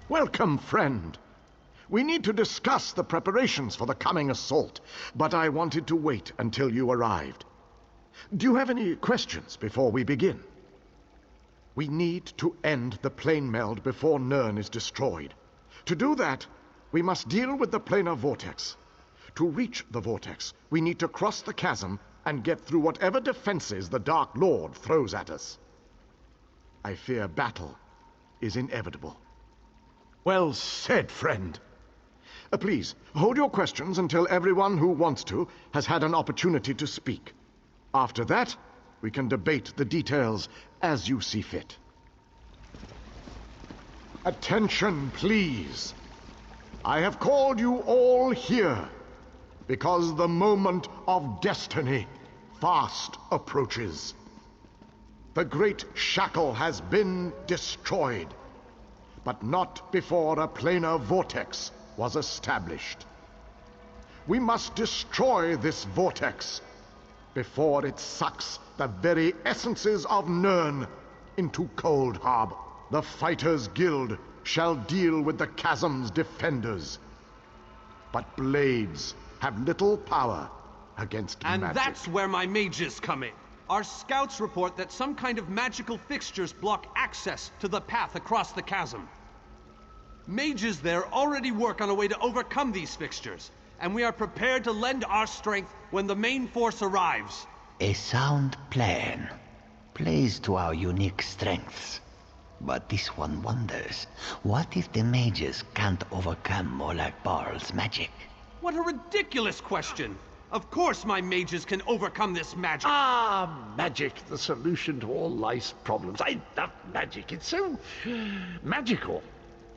Welcome, friend. We need to discuss the preparations for the coming assault, but I wanted to wait until you arrived. Do you have any questions before we begin? We need to end the plane meld before Nirn is destroyed. To do that, we must deal with the planar vortex. To reach the vortex, we need to cross the chasm and get through whatever defenses the Dark Lord throws at us. I fear battle is inevitable. Well said, friend. Please, hold your questions until everyone who wants to has had an opportunity to speak. After that, we can debate the details as you see fit. Attention, please. I have called you all here because the moment of destiny fast approaches. The great shackle has been destroyed, but not before a planar vortex was established. We must destroy this vortex before it sucks the very essences of Nirn into Coldharbour. The Fighters' Guild shall deal with the chasm's defenders, but blades have little power against magic. And that's where my mages come in. Our scouts report that some kind of magical fixtures block access to the path across the chasm. Mages there already work on a way to overcome these fixtures, and we are prepared to lend our strength when the main force arrives. A sound plan. Plays to our unique strengths. But this one wonders, what if the mages can't overcome Molag Barl's magic? What a ridiculous question! Of course my mages can overcome this magic! Ah, magic, the solution to all life's problems. I love magic, it's so magical.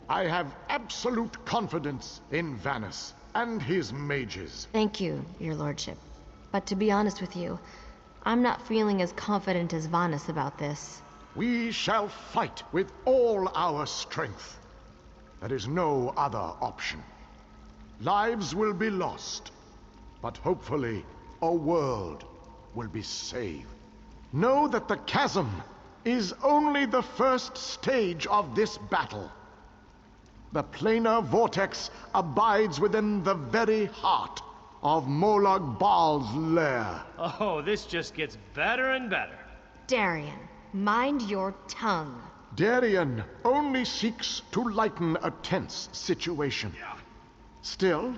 I have absolute confidence in Vanus and his mages. Thank you, your lordship. But to be honest with you, I'm not feeling as confident as Vanus about this. We shall fight with all our strength. There is no other option. Lives will be lost, but hopefully a world will be saved. Know that the chasm is only the first stage of this battle. The planar vortex abides within the very heart of Molag Bal's lair. Oh, this just gets better and better. Darian, mind your tongue. Darian only seeks to lighten a tense situation. Still,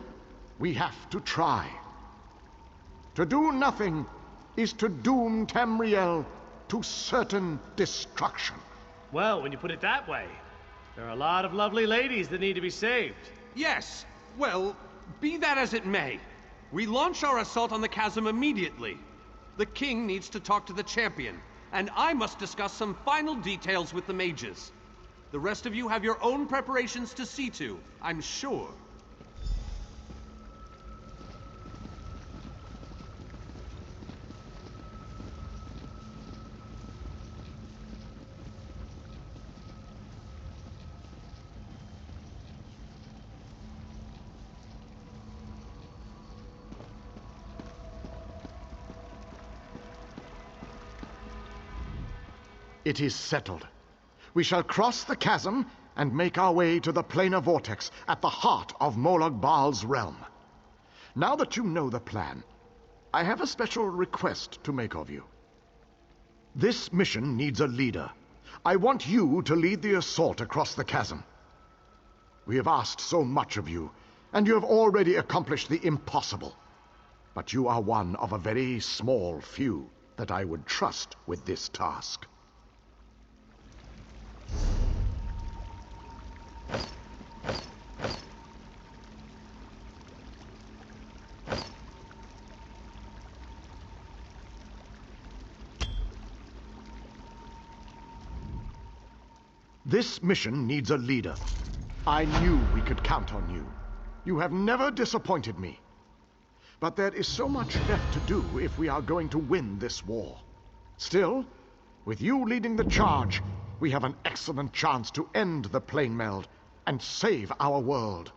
we have to try. To do nothing is to doom Tamriel to certain destruction. Well, when you put it that way, there are a lot of lovely ladies that need to be saved. Yes, well, be that as it may. We launch our assault on the chasm immediately. The king needs to talk to the champion, and I must discuss some final details with the mages. The rest of you have your own preparations to see to, I'm sure. It is settled. We shall cross the chasm and make our way to the planar vortex at the heart of Molag Bal's realm. Now that you know the plan, I have a special request to make of you. This mission needs a leader. I want you to lead the assault across the chasm. We have asked so much of you, and you have already accomplished the impossible. But you are one of a very small few that I would trust with this task. This mission needs a leader. I knew we could count on you. You have never disappointed me. But there is so much left to do if we are going to win this war. Still, with you leading the charge, we have an excellent chance to end the plane meld and save our world.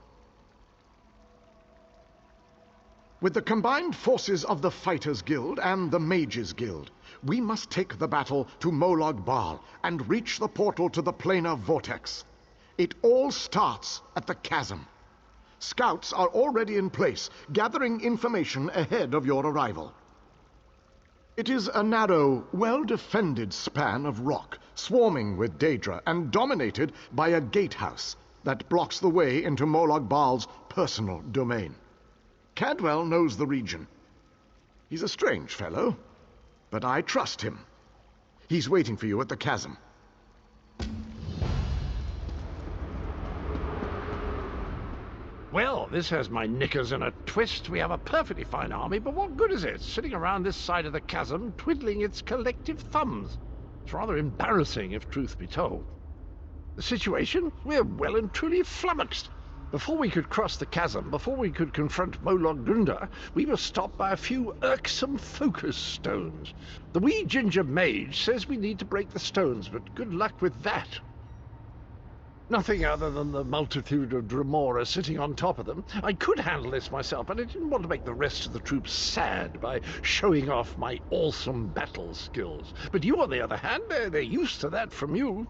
With the combined forces of the Fighters' Guild and the Mages' Guild, we must take the battle to Molag Bal and reach the portal to the planar vortex. It all starts at the chasm. Scouts are already in place, gathering information ahead of your arrival. It is a narrow, well-defended span of rock, swarming with Daedra and dominated by a gatehouse that blocks the way into Molag Bal's personal domain. Cadwell knows the region. He's a strange fellow, but I trust him. He's waiting for you at the chasm. Well, this has my knickers in a twist. We have a perfectly fine army, but what good is it, sitting around this side of the chasm, twiddling its collective thumbs? It's rather embarrassing, if truth be told. The situation? We're well and truly flummoxed. Before we could cross the chasm, before we could confront Molag Grunda, we were stopped by a few irksome focus stones. The wee ginger mage says we need to break the stones, but good luck with that. Nothing other than the multitude of Dremora sitting on top of them. I could handle this myself, but I didn't want to make the rest of the troops sad by showing off my awesome battle skills. But you, on the other hand, they're used to that from you.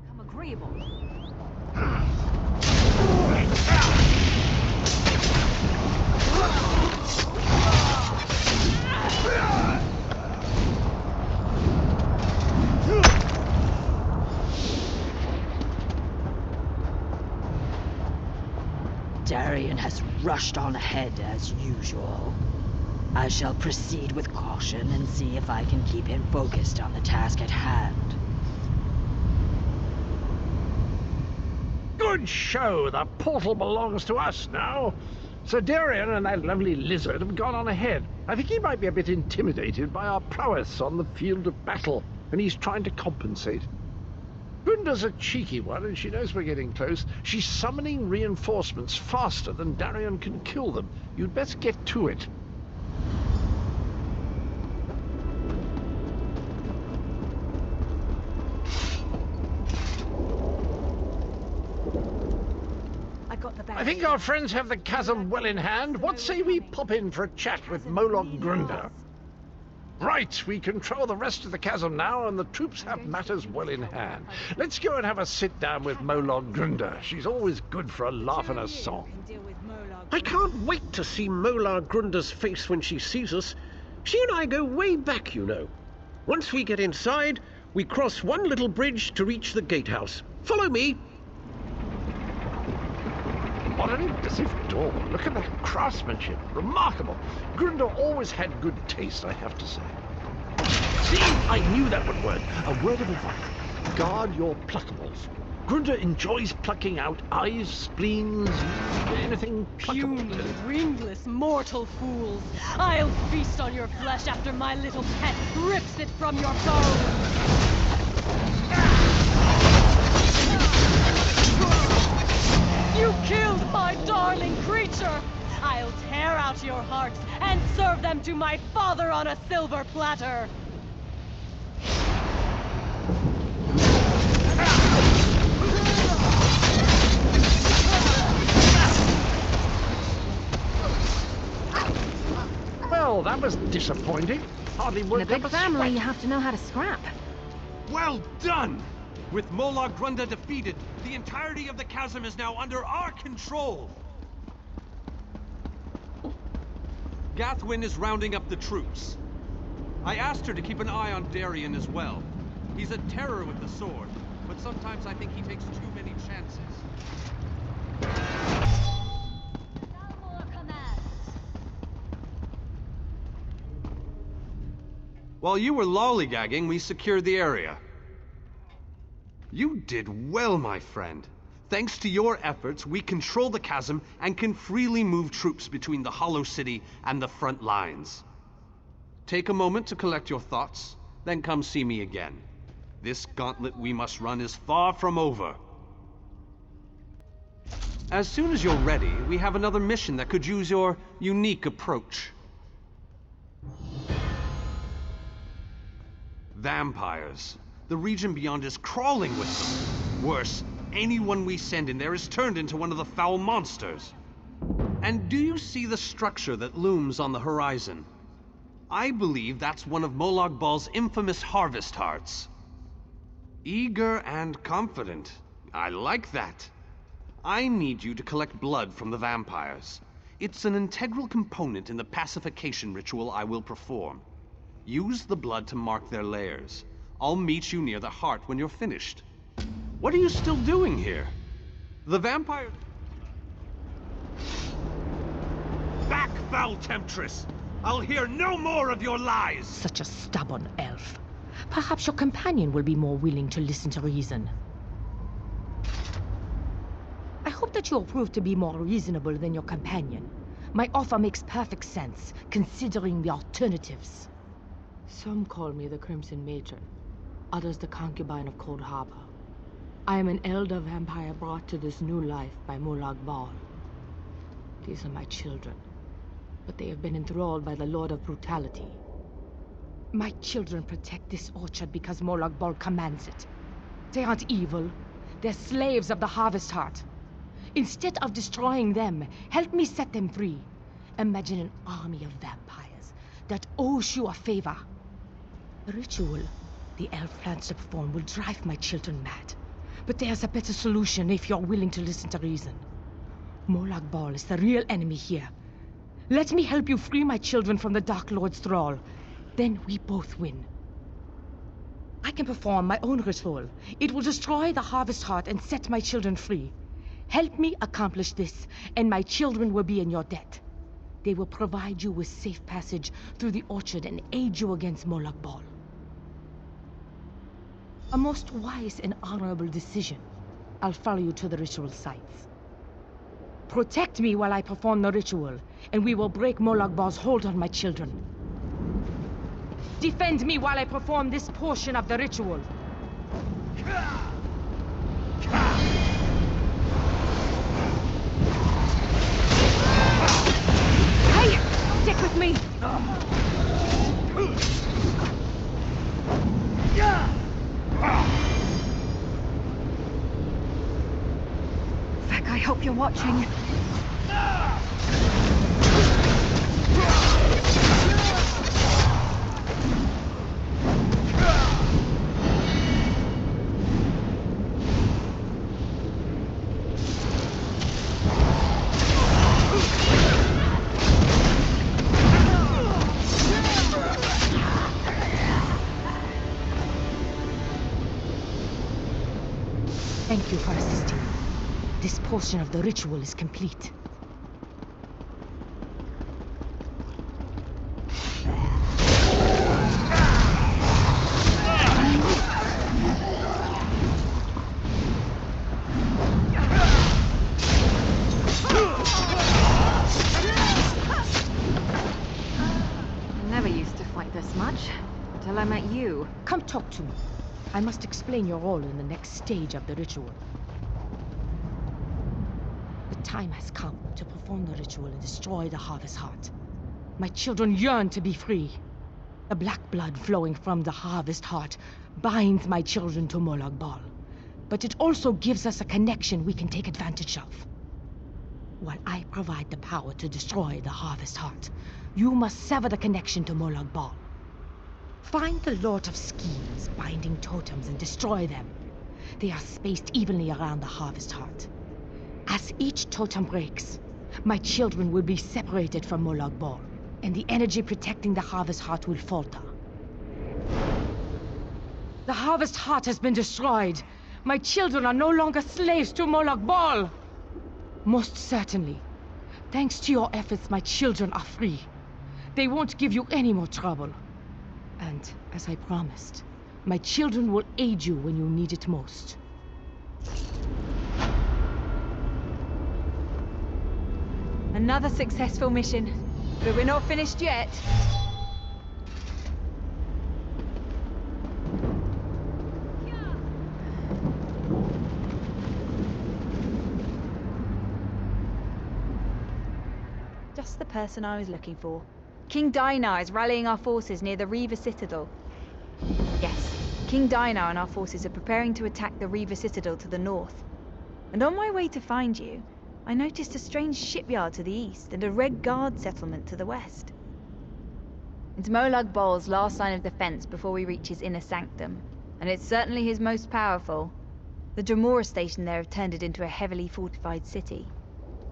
Come agreeable. Darian has rushed on ahead as usual. I shall proceed with caution and see if I can keep him focused on the task at hand. Good show! The portal belongs to us now. Sir Darian and that lovely lizard have gone on ahead. I think he might be a bit intimidated by our prowess on the field of battle, and he's trying to compensate. Grunda's a cheeky one, and she knows we're getting close. She's summoning reinforcements faster than Darian can kill them. You'd best get to it. I think our friends have the chasm well in hand. What say we pop in for a chat with Molag Grunda? Right, we control the rest of the chasm now, and the troops have matters well in hand. Let's go and have a sit-down with Molag Grunda. She's always good for a laugh and a song. I can't wait to see Molag Grunda's face when she sees us. She and I go way back, you know. Once we get inside, we cross one little bridge to reach the gatehouse. Follow me. What an impressive door. Look at that craftsmanship. Remarkable. Grunda always had good taste, I have to say. See? I knew that would work. A word of advice. Guard your pluckables. Grunda enjoys plucking out eyes, spleens, anything pluckable. Puny, ringless, mortal fools. I'll feast on your flesh after my little pet rips it from your bones. You killed my darling creature! I'll tear out your hearts and serve them to my father on a silver platter! Well, that was disappointing. Hardly In a worked big up a family, sweat. you have to know how to scrap. Well done! With Molag Grunda defeated, the entirety of the chasm is now under our control! Gathwin is rounding up the troops. I asked her to keep an eye on Darian as well. He's a terror with the sword, but sometimes I think he takes too many chances. While you were lollygagging, we secured the area. You did well, my friend. Thanks to your efforts, we control the chasm and can freely move troops between the Hollow City and the front lines. Take a moment to collect your thoughts, then come see me again. This gauntlet we must run is far from over. As soon as you're ready, we have another mission that could use your unique approach. Vampires. The region beyond is crawling with them. Worse, anyone we send in there is turned into one of the foul monsters. And do you see the structure that looms on the horizon? I believe that's one of Molag Bal's infamous harvest hearts. Eager and confident, I like that. I need you to collect blood from the vampires. It's an integral component in the pacification ritual I will perform. Use the blood to mark their lairs. I'll meet you near the heart when you're finished. What are you still doing here? The vampire... Back, foul temptress! I'll hear no more of your lies! Such a stubborn elf. Perhaps your companion will be more willing to listen to reason. I hope that you'll prove to be more reasonable than your companion. My offer makes perfect sense, considering the alternatives. Some call me the Crimson Matron, others the concubine of Coldharbour. I am an elder vampire brought to this new life by Molag Bal. These are my children, but they have been enthralled by the Lord of Brutality. My children protect this orchard because Molag Bal commands it. They aren't evil. They're slaves of the Harvest Heart. Instead of destroying them, help me set them free. Imagine an army of vampires that owes you a favor. The ritual the elf plans to perform will drive my children mad. But there's a better solution if you're willing to listen to reason. Molag Bal is the real enemy here. Let me help you free my children from the Dark Lord's thrall. Then we both win. I can perform my own ritual. It will destroy the Harvest Heart and set my children free. Help me accomplish this, and my children will be in your debt. They will provide you with safe passage through the orchard and aid you against Molag Bal. A most wise and honorable decision. I'll follow you to the ritual sites. Protect me while I perform the ritual, and we will break Molag Bal's hold on my children. Defend me while I perform this portion of the ritual. Hey! Stick with me! Feck, I hope you're watching. Thank you for assisting. This portion of the ritual is complete. I never used to fight this much, until I met you. Come talk to me. I must explain your role in the next stage of the ritual. The time has come to perform the ritual and destroy the Harvest Heart. My children yearn to be free. The black blood flowing from the Harvest Heart binds my children to Molag Bal, but it also gives us a connection we can take advantage of. While I provide the power to destroy the Harvest Heart, you must sever the connection to Molag Bal. Find the Lord of Schemes, binding totems, and destroy them. They are spaced evenly around the Harvest Heart. As each totem breaks, my children will be separated from Molag Bal, and the energy protecting the Harvest Heart will falter. The Harvest Heart has been destroyed. My children are no longer slaves to Molag Bal. Most certainly. Thanks to your efforts, my children are free. They won't give you any more trouble. And, as I promised, my children will aid you when you need it most. Another successful mission, but we're not finished yet. Just the person I was looking for. King Dainar is rallying our forces near the Reaver Citadel. Yes, King Dainar and our forces are preparing to attack the Reaver Citadel to the north. And on my way to find you, I noticed a strange shipyard to the east and a Red Guard settlement to the west. It's Molag Bal's last line of defense before we reach his inner sanctum, and it's certainly his most powerful. The Dremora station there have turned it into a heavily fortified city.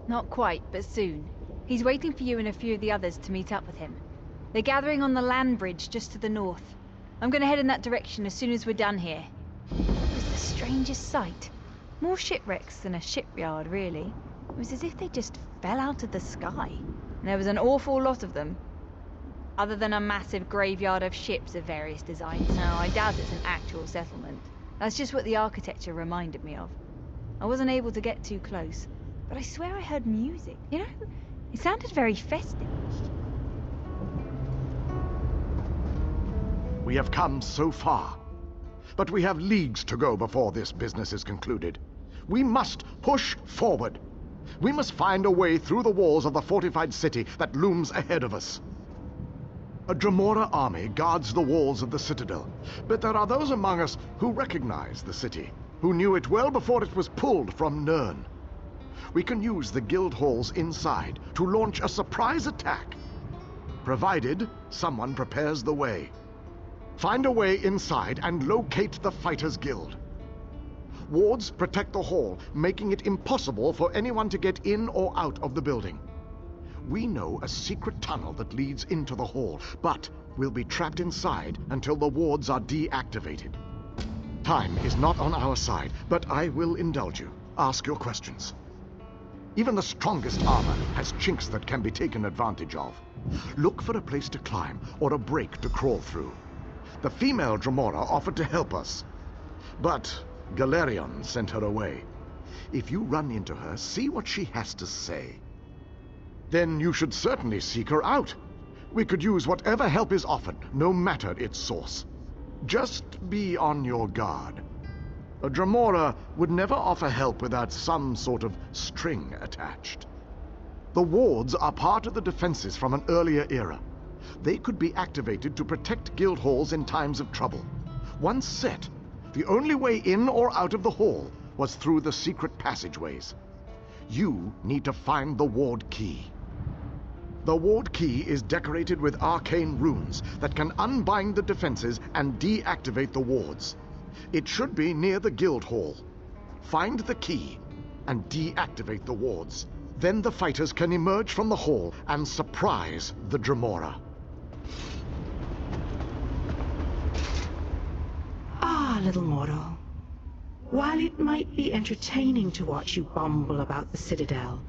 Not quite, but soon. He's waiting for you and a few of the others to meet up with him. They're gathering on the land bridge just to the north. I'm gonna head in that direction as soon as we're done here. It was the strangest sight. More shipwrecks than a shipyard, really. It was as if they just fell out of the sky. And there was an awful lot of them. Other than a massive graveyard of ships of various designs. Now, I doubt it's an actual settlement. That's just what the architecture reminded me of. I wasn't able to get too close, but I swear I heard music. You know, it sounded very festive. We have come so far, but we have leagues to go before this business is concluded. We must push forward. We must find a way through the walls of the fortified city that looms ahead of us. A Dremora army guards the walls of the citadel, but there are those among us who recognize the city, who knew it well before it was pulled from Nirn. We can use the guild halls inside to launch a surprise attack, provided someone prepares the way. Find a way inside and locate the Fighters Guild. Wards protect the hall, making it impossible for anyone to get in or out of the building. We know a secret tunnel that leads into the hall, but we'll be trapped inside until the wards are deactivated. Time is not on our side, but I will indulge you. Ask your questions. Even the strongest armor has chinks that can be taken advantage of. Look for a place to climb or a break to crawl through. The female Dremora offered to help us, but Galerion sent her away. If you run into her, see what she has to say. Then you should certainly seek her out. We could use whatever help is offered, no matter its source. Just be on your guard. A Dremora would never offer help without some sort of string attached. The wards are part of the defenses from an earlier era. They could be activated to protect guild halls in times of trouble. Once set, the only way in or out of the hall was through the secret passageways. You need to find the ward key. The ward key is decorated with arcane runes that can unbind the defenses and deactivate the wards. It should be near the guild hall. Find the key and deactivate the wards. Then the fighters can emerge from the hall and surprise the Dremora. Ah, little mortal. While it might be entertaining to watch you bumble about the Citadel,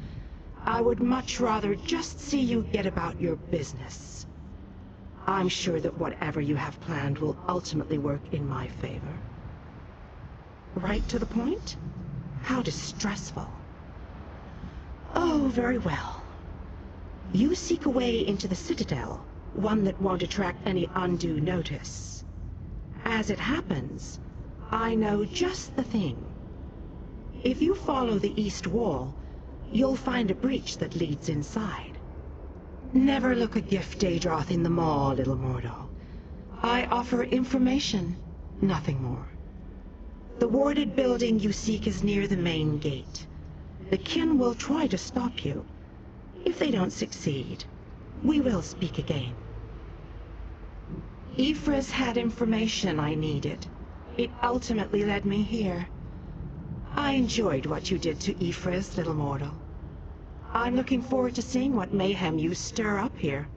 I would much rather just see you get about your business. I'm sure that whatever you have planned will ultimately work in my favor. Right to the point? How distressful. Oh, very well. You seek a way into the Citadel, one that won't attract any undue notice. As it happens, I know just the thing. If you follow the east wall, you'll find a breach that leads inside. Never look a gift Daedroth in the maw, little mortal. I offer information, nothing more. The warded building you seek is near the main gate. The kin will try to stop you. If they don't succeed, we will speak again. Ephra's had information I needed. It ultimately led me here. I enjoyed what you did to Ephra's, little mortal. I'm looking forward to seeing what mayhem you stir up here.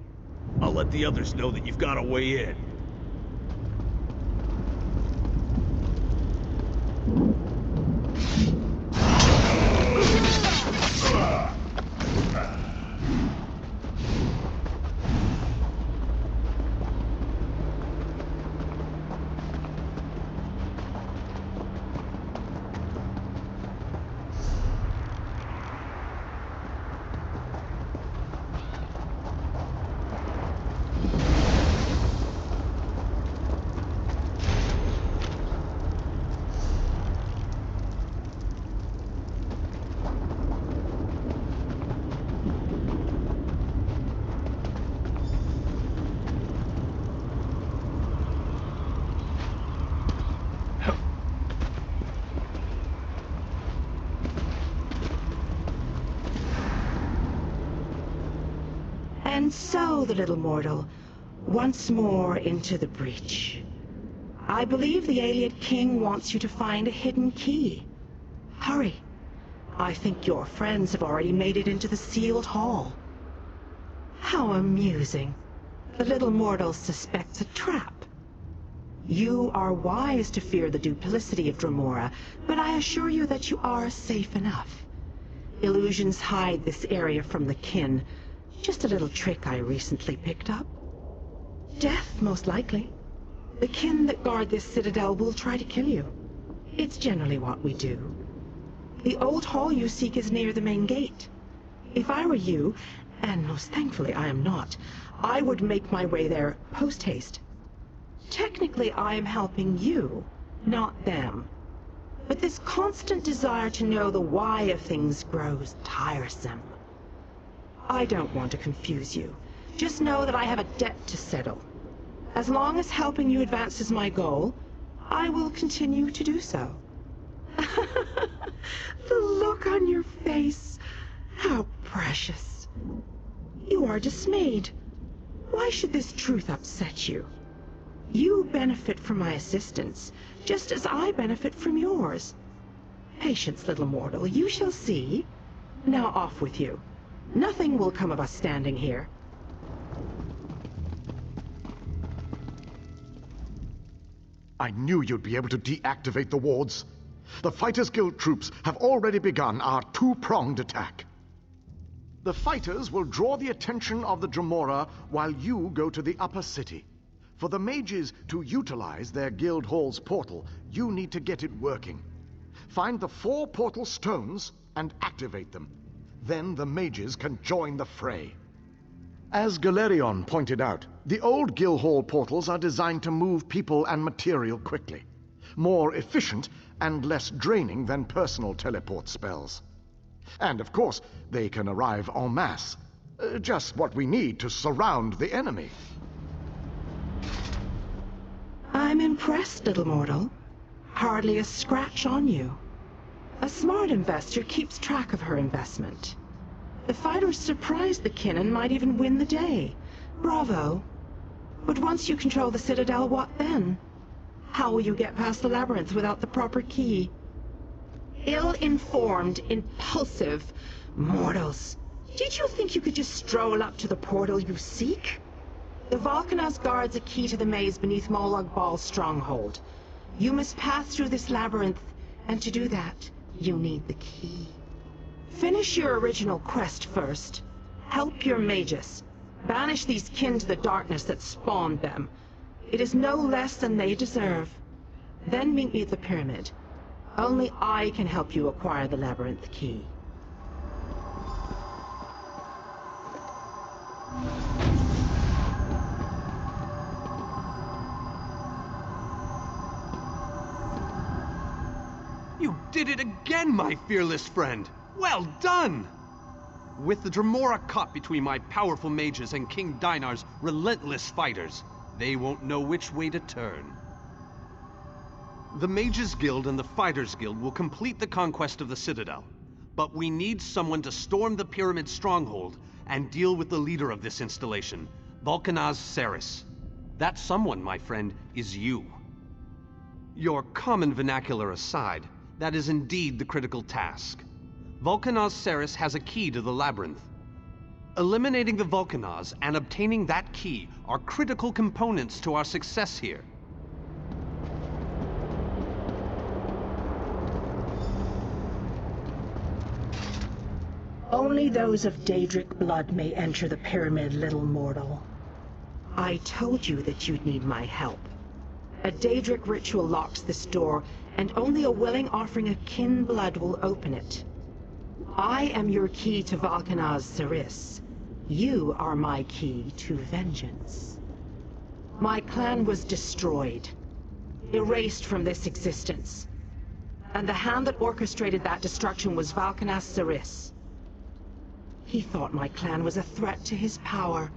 I'll let the others know that you've got a way in. And so, the little mortal, once more into the breach. I believe the Ayleid King wants you to find a hidden key. Hurry. I think your friends have already made it into the sealed hall. How amusing. The little mortal suspects a trap. You are wise to fear the duplicity of Dremora, but I assure you that you are safe enough. Illusions hide this area from the kin. Just a little trick I recently picked up. Death, most likely. The kin that guard this citadel will try to kill you. It's generally what we do. The old hall you seek is near the main gate. If I were you, and most thankfully I am not, I would make my way there post-haste. Technically, I am helping you, not them. But this constant desire to know the why of things grows tiresome. I don't want to confuse you. Just know that I have a debt to settle. As long as helping you advances my goal, I will continue to do so. The look on your face. How precious. You are dismayed. Why should this truth upset you? You benefit from my assistance, just as I benefit from yours. Patience, little mortal, you shall see. Now off with you. Nothing will come of us standing here. I knew you'd be able to deactivate the wards. The Fighters Guild troops have already begun our two-pronged attack. The fighters will draw the attention of the Dremora while you go to the upper city. For the mages to utilize their guild hall's portal, you need to get it working. Find the 4 portal stones and activate them. Then the mages can join the fray. As Galerion pointed out, the old guild hall portals are designed to move people and material quickly. More efficient and less draining than personal teleport spells. And of course, they can arrive en masse. Just what we need to surround the enemy. I'm impressed, little mortal. Hardly a scratch on you. A smart investor keeps track of her investment. The fighters surprised the kin and might even win the day. Bravo. But once you control the citadel, what then? How will you get past the labyrinth without the proper key? Ill-informed, impulsive mortals. Did you think you could just stroll up to the portal you seek? The Valkanas guards a key to the maze beneath Molag Bal's stronghold. You must pass through this labyrinth, and to do that, you need the key. Finish your original quest first. Help your magus. Banish these kin to the darkness that spawned them. It is no less than they deserve. Then meet me at the pyramid. Only I can help you acquire the labyrinth key. You did it again, my fearless friend! Well done! With the Dremora caught between my powerful mages and King Dinar's relentless fighters, they won't know which way to turn. The Mages Guild and the Fighters Guild will complete the conquest of the Citadel, but we need someone to storm the Pyramid stronghold and deal with the leader of this installation, Valkanaz Saris. That someone, my friend, is you. Your common vernacular aside, that is indeed the critical task. Valkanaz Saris has a key to the labyrinth. Eliminating the Valkanaz and obtaining that key are critical components to our success here. Only those of Daedric blood may enter the pyramid, little mortal. I told you that you'd need my help. A Daedric ritual locks this door, and only a willing offering of kin blood will open it. I am your key to Valkanaz Saris. You are my key to vengeance. My clan was destroyed, erased from this existence. And the hand that orchestrated that destruction was Valkanaz Saris. He thought my clan was a threat to his power.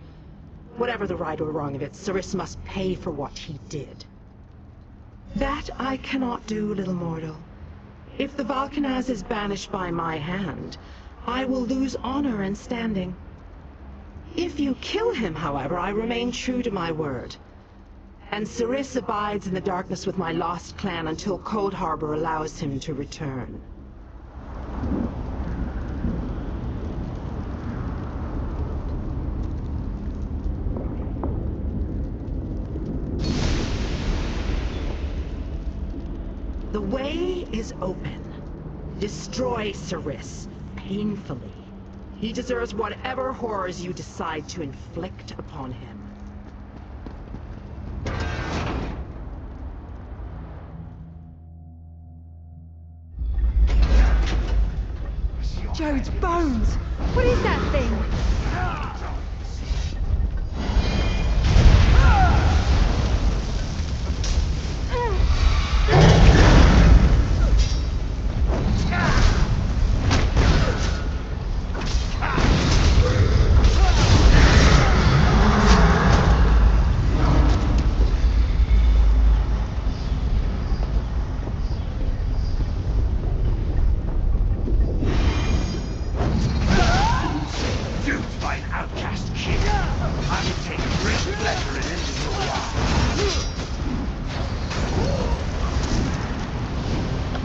Whatever the right or wrong of it, Saris must pay for what he did. That I cannot do, little mortal. If the Valkanaz is banished by my hand, I will lose honor and standing. If you kill him, however, I remain true to my word. And Saris abides in the darkness with my lost clan until Coldharbour allows him to return. is open. Destroy Ceres, painfully. He deserves whatever horrors you decide to inflict upon him. Jode's bones! What is that thing?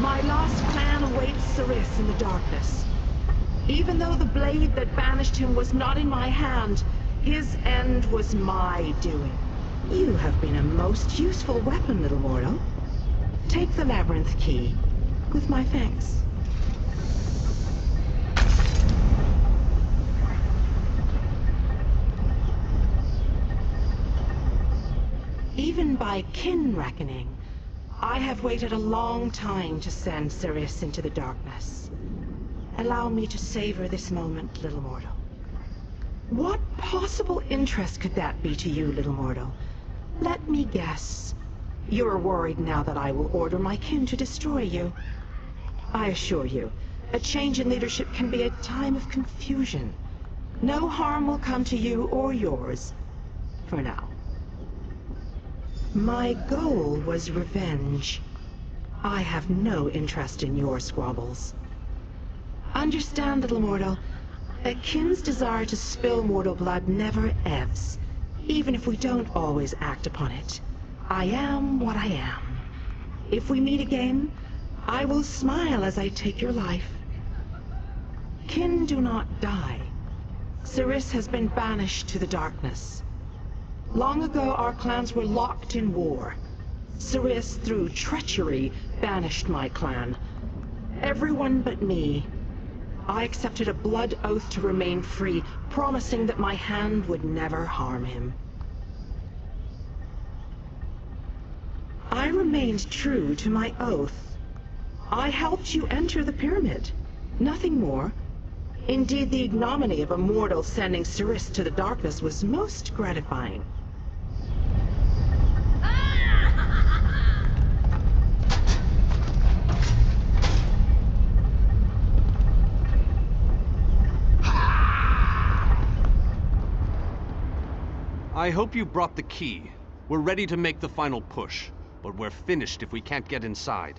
My last plan awaits Ceres in the darkness. Even though the blade that banished him was not in my hand, his end was my doing. You have been a most useful weapon, little mortal. Take the labyrinth key, with my thanks. Even by kin reckoning, I have waited a long time to send Ceres into the darkness. Allow me to savor this moment, little mortal. What possible interest could that be to you, little mortal? Let me guess. You're worried now that I will order my kin to destroy you. I assure you, a change in leadership can be a time of confusion. No harm will come to you or yours, for now. My goal was revenge. I have no interest in your squabbles. Understand, little mortal, a kin's desire to spill mortal blood never ebbs, even if we don't always act upon it. I am what I am. If we meet again, I will smile as I take your life. Kin do not die. Ceres has been banished to the darkness. Long ago, our clans were locked in war. Ceres, through treachery, banished my clan. Everyone but me. I accepted a blood oath to remain free, promising that my hand would never harm him. I remained true to my oath. I helped you enter the pyramid. Nothing more. Indeed, the ignominy of a mortal sending Ceres to the darkness was most gratifying. I hope you brought the key. We're ready to make the final push, but we're finished if we can't get inside.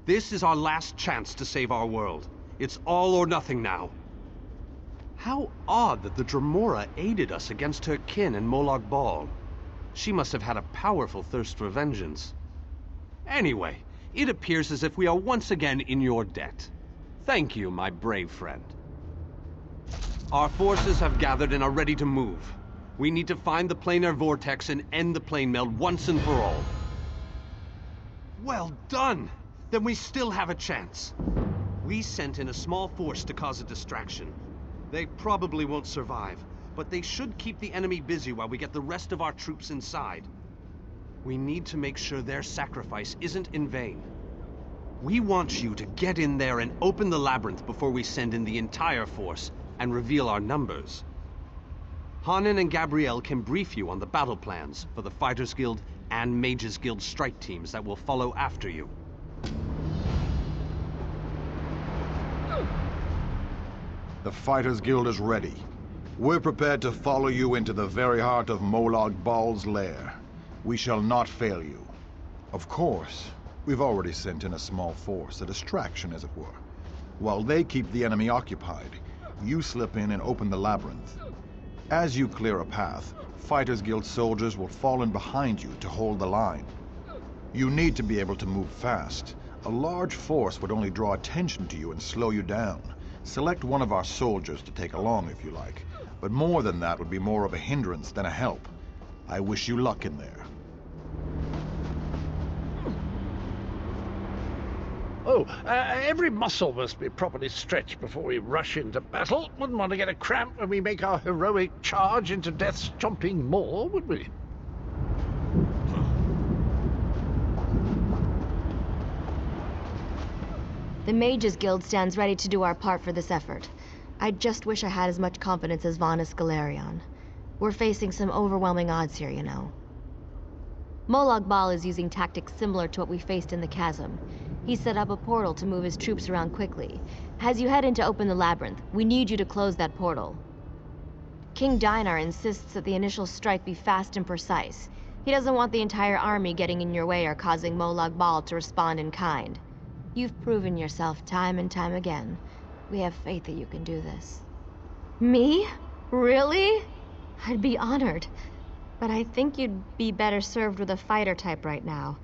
This is our last chance to save our world. It's all or nothing now. How odd that the Dremora aided us against her kin in Molag Bal. She must have had a powerful thirst for vengeance. Anyway, it appears as if we are once again in your debt. Thank you, my brave friend. Our forces have gathered and are ready to move. We need to find the planar vortex and end the plane meld once and for all. Well done! Then we still have a chance. We sent in a small force to cause a distraction. They probably won't survive, but they should keep the enemy busy while we get the rest of our troops inside. We need to make sure their sacrifice isn't in vain. We want you to get in there and open the labyrinth before we send in the entire force and reveal our numbers. Hanan and Gabrielle can brief you on the battle plans for the Fighters Guild and Mages Guild strike teams that will follow after you. The Fighters Guild is ready. We're prepared to follow you into the very heart of Molag Bal's lair. We shall not fail you. Of course, we've already sent in a small force, a distraction as it were. While they keep the enemy occupied, you slip in and open the labyrinth. As you clear a path, Fighters Guild soldiers will fall in behind you to hold the line. You need to be able to move fast. A large force would only draw attention to you and slow you down. Select one of our soldiers to take along if you like, but more than that would be more of a hindrance than a help. I wish you luck in there. Every muscle must be properly stretched before we rush into battle. Wouldn't want to get a cramp when we make our heroic charge into death's chomping maw, would we? The Mages Guild stands ready to do our part for this effort. I just wish I had as much confidence as Vanus Galerion. We're facing some overwhelming odds here, you know. Molag Bal is using tactics similar to what we faced in the chasm. He set up a portal to move his troops around quickly. As you head in to open the labyrinth, we need you to close that portal. King Dinar insists that the initial strike be fast and precise. He doesn't want the entire army getting in your way or causing Molag Bal to respond in kind. You've proven yourself time and time again. We have faith that you can do this. Me? Really? I'd be honored. But I think you'd be better served with a fighter type right now.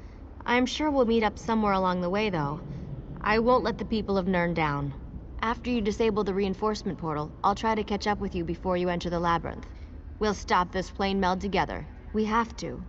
I'm sure we'll meet up somewhere along the way, though. I won't let the people of Nirn down. After you disable the reinforcement portal, I'll try to catch up with you before you enter the labyrinth. We'll stop this plane meld together. We have to.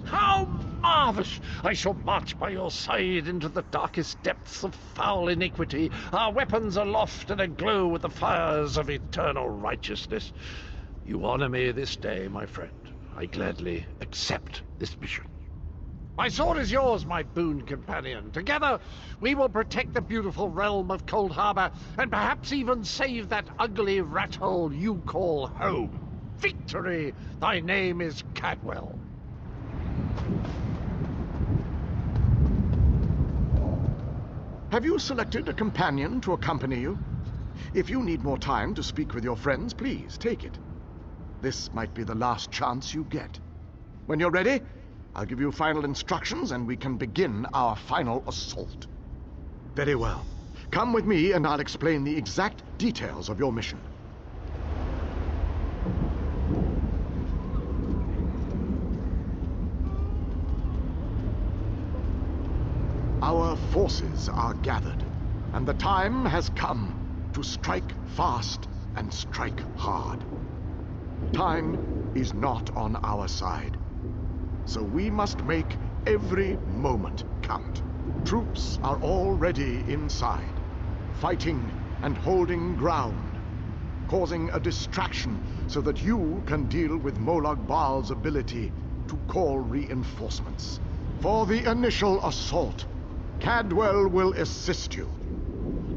How marvellous! I shall march by your side into the darkest depths of foul iniquity, our weapons aloft and aglow with the fires of eternal righteousness. You honor me this day, my friend. I gladly accept this mission. My sword is yours, my boon companion. Together, we will protect the beautiful realm of Coldharbour, and perhaps even save that ugly rat hole you call home. Victory! Thy name is Cadwell. Have you selected a companion to accompany you? If you need more time to speak with your friends, please take it. This might be the last chance you get. When you're ready, I'll give you final instructions and we can begin our final assault. Very well. Come with me and I'll explain the exact details of your mission. Our forces are gathered, and the time has come to strike fast and strike hard. Time is not on our side, so we must make every moment count. Troops are already inside, fighting and holding ground, causing a distraction so that you can deal with Molag Bal's ability to call reinforcements. For the initial assault, Cadwell will assist you.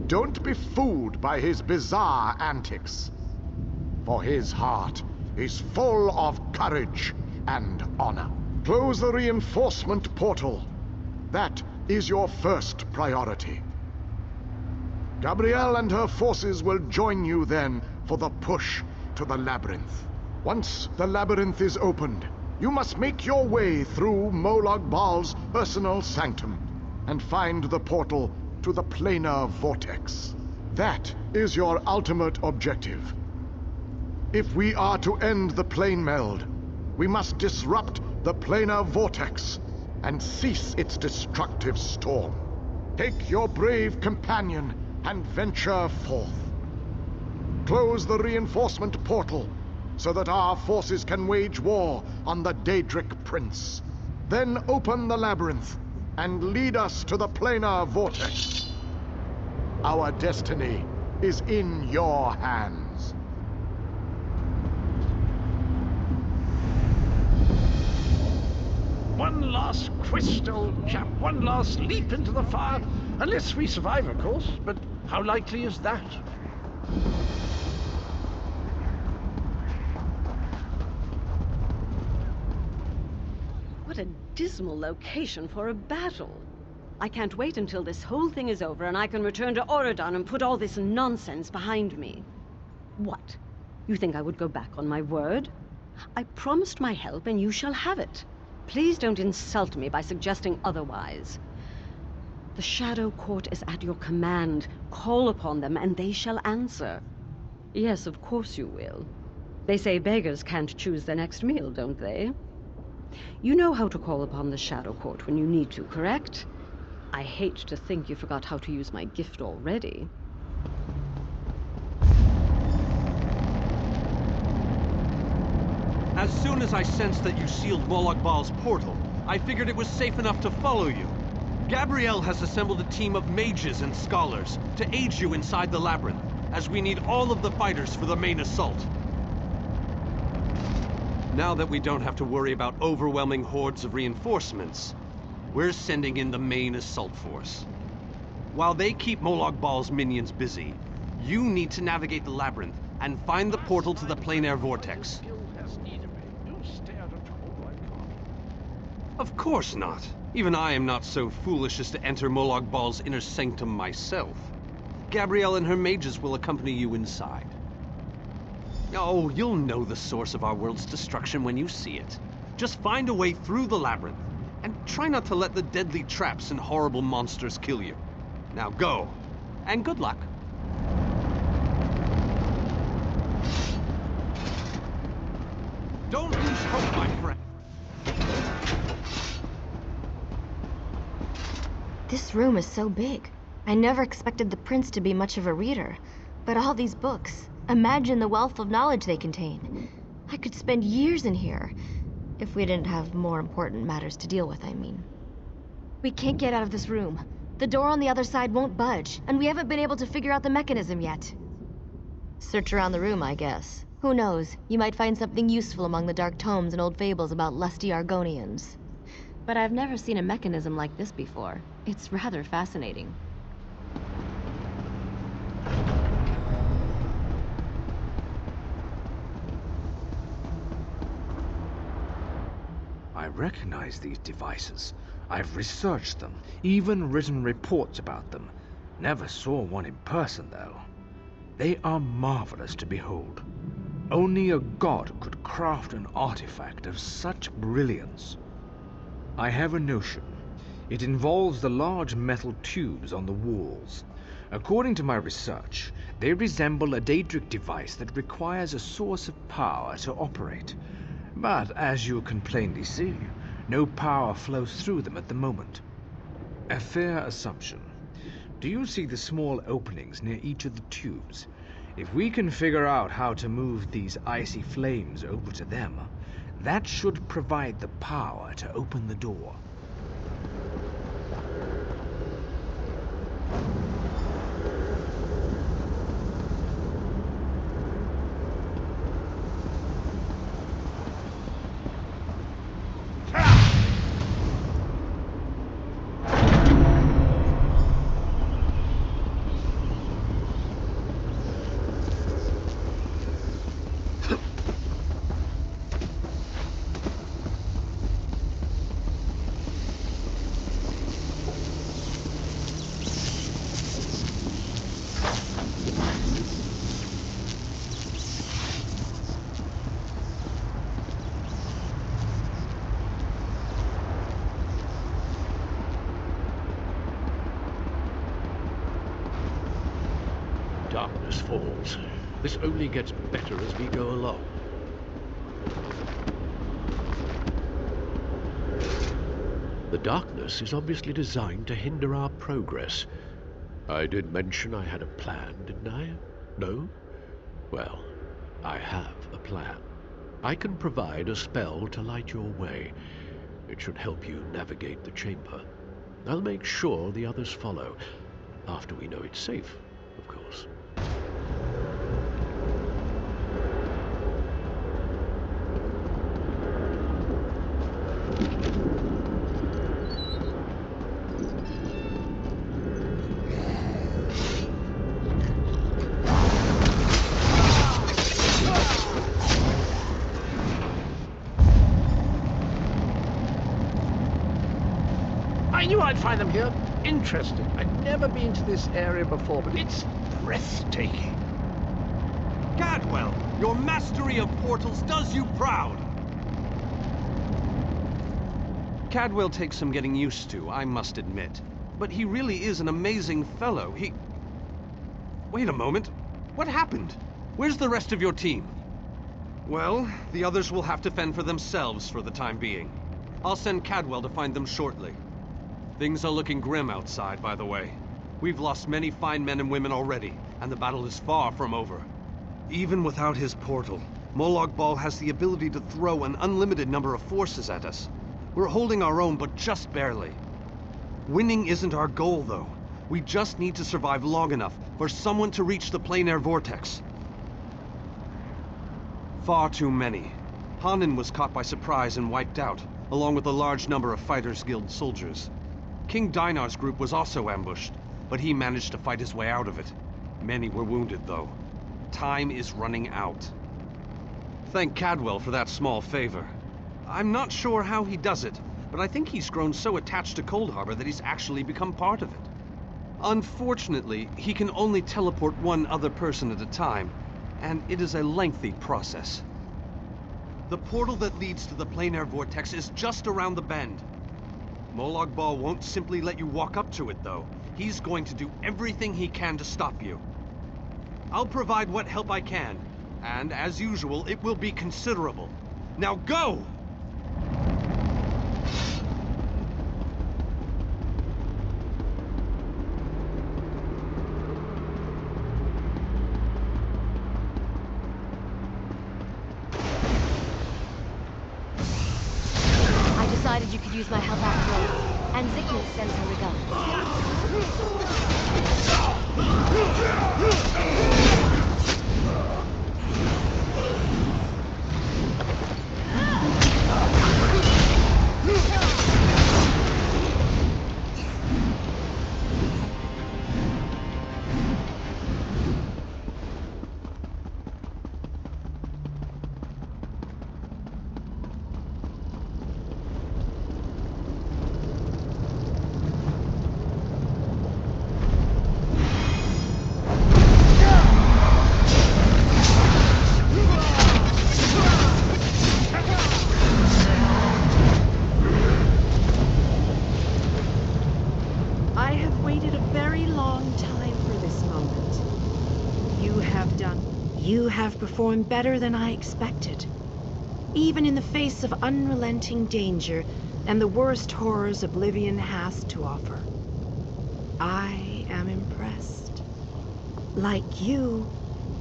Don't be fooled by his bizarre antics, for his heart is full of courage and honor. Close the reinforcement portal. That is your first priority. Gabrielle and her forces will join you then for the push to the labyrinth. Once the labyrinth is opened, you must make your way through Molag Bal's personal sanctum and find the portal to the planar vortex. That is your ultimate objective. If we are to end the plane meld, we must disrupt the planar vortex and cease its destructive storm. Take your brave companion and venture forth. Close the reinforcement portal so that our forces can wage war on the Daedric Prince. Then open the labyrinth and lead us to the planar vortex. Our destiny is in your hands. One last quest, old chap. One last leap into the fire. Unless we survive, of course. But how likely is that? What a dismal location for a battle. I can't wait until this whole thing is over and I can return to Oredan and put all this nonsense behind me. What? You think I would go back on my word? I promised my help and you shall have it. Please don't insult me by suggesting otherwise. The Shadow Court is at your command. Call upon them and they shall answer. Yes, of course you will. They say beggars can't choose their next meal, don't they? You know how to call upon the Shadow Court when you need to, correct? I hate to think you forgot how to use my gift already. As soon as I sensed that you sealed Molag Bal's portal, I figured it was safe enough to follow you. Gabrielle has assembled a team of mages and scholars to aid you inside the labyrinth, as we need all of the fighters for the main assault. Now that we don't have to worry about overwhelming hordes of reinforcements, we're sending in the main assault force. While they keep Molag Bal's minions busy, you need to navigate the labyrinth and find the portal to the plein air vortex. Of course not. Even I am not so foolish as to enter Molag Bal's inner sanctum myself. Gabrielle and her mages will accompany you inside. Oh, you'll know the source of our world's destruction when you see it. Just find a way through the labyrinth, and try not to let the deadly traps and horrible monsters kill you. Now go, and good luck. Don't lose hope, my friend. This room is so big. I never expected the prince to be much of a reader. But all these books, imagine the wealth of knowledge they contain. I could spend years in here. If we didn't have more important matters to deal with, I mean. We can't get out of this room. The door on the other side won't budge, and we haven't been able to figure out the mechanism yet. Search around the room, I guess. Who knows? You might find something useful among the dark tomes and old fables about lusty Argonians. But I've never seen a mechanism like this before. It's rather fascinating. I recognize these devices. I've researched them, even written reports about them. Never saw one in person, though. They are marvelous to behold. Only a god could craft an artifact of such brilliance. I have a notion. It involves the large metal tubes on the walls. According to my research, they resemble a Daedric device that requires a source of power to operate. But, as you can plainly see, no power flows through them at the moment. A fair assumption. Do you see the small openings near each of the tubes? If we can figure out how to move these icy flames over to them, that should provide the power to open the door. Darkness falls. This only gets better as we go along. The darkness is obviously designed to hinder our progress. I did mention I had a plan, didn't I? No? Well, I have a plan. I can provide a spell to light your way. It should help you navigate the chamber. I'll make sure the others follow, after we know it's safe, of course. I knew I'd find them here. Interesting. I'd never been to this area before, but it's breathtaking. Gadwell, your mastery of portals does you proud! Cadwell takes some getting used to, I must admit. But he really is an amazing fellow. Wait a moment. What happened? Where's the rest of your team? Well, the others will have to fend for themselves for the time being. I'll send Cadwell to find them shortly. Things are looking grim outside, by the way. We've lost many fine men and women already, and the battle is far from over. Even without his portal, Molag Bal has the ability to throw an unlimited number of forces at us. We're holding our own, but just barely. Winning isn't our goal, though. We just need to survive long enough for someone to reach the plein air vortex. Far too many. Hanan was caught by surprise and wiped out, along with a large number of Fighters Guild soldiers. King Dinar's group was also ambushed, but he managed to fight his way out of it. Many were wounded, though. Time is running out. Thank Cadwell for that small favor. I'm not sure how he does it, but I think he's grown so attached to Coldharbour that he's actually become part of it. Unfortunately, he can only teleport one other person at a time, and it is a lengthy process. The portal that leads to the plein air vortex is just around the bend. Molag Bal won't simply let you walk up to it, though. He's going to do everything he can to stop you. I'll provide what help I can, and as usual, it will be considerable. Now go! I decided you could use my help after all, and Ziknus sends her regards. You have performed better than I expected. Even in the face of unrelenting danger and the worst horrors Oblivion has to offer. I am impressed. Like you,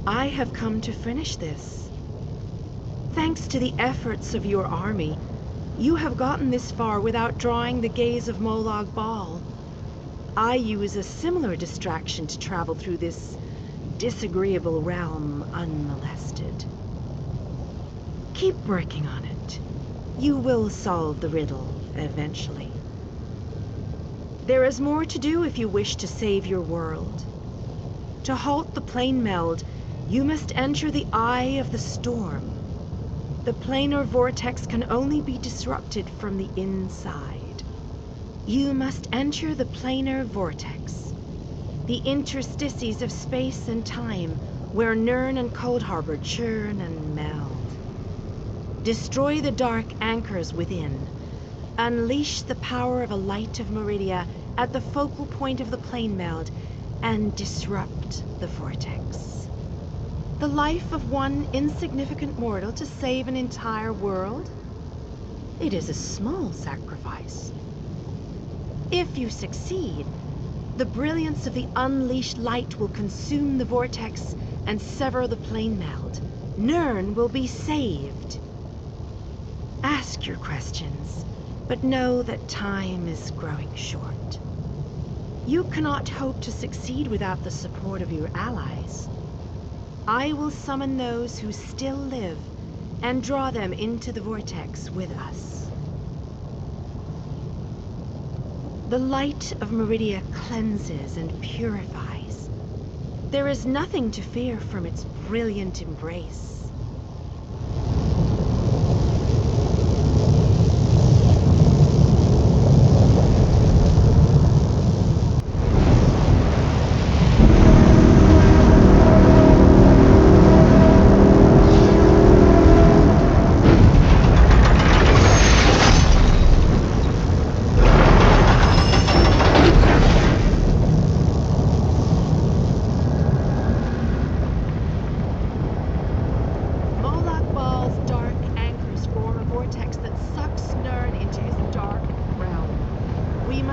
I have come to finish this. Thanks to the efforts of your army, you have gotten this far without drawing the gaze of Molag Bal. I use a similar distraction to travel through this disagreeable realm unmolested. Keep working on it. You will solve the riddle eventually. There is more to do if you wish to save your world. To halt the plane meld, you must enter the eye of the storm. The planar vortex can only be disrupted from the inside. You must enter the planar vortex, the interstices of space and time where Nirn and Coldharbour churn and meld. Destroy the dark anchors within. Unleash the power of a light of Meridia at the focal point of the plane meld and disrupt the vortex. The life of one insignificant mortal to save an entire world? It is a small sacrifice. If you succeed, the brilliance of the unleashed light will consume the vortex and sever the plane meld. Nirn will be saved. Ask your questions, but know that time is growing short. You cannot hope to succeed without the support of your allies. I will summon those who still live and draw them into the vortex with us. The light of Meridia cleanses and purifies. There is nothing to fear from its brilliant embrace.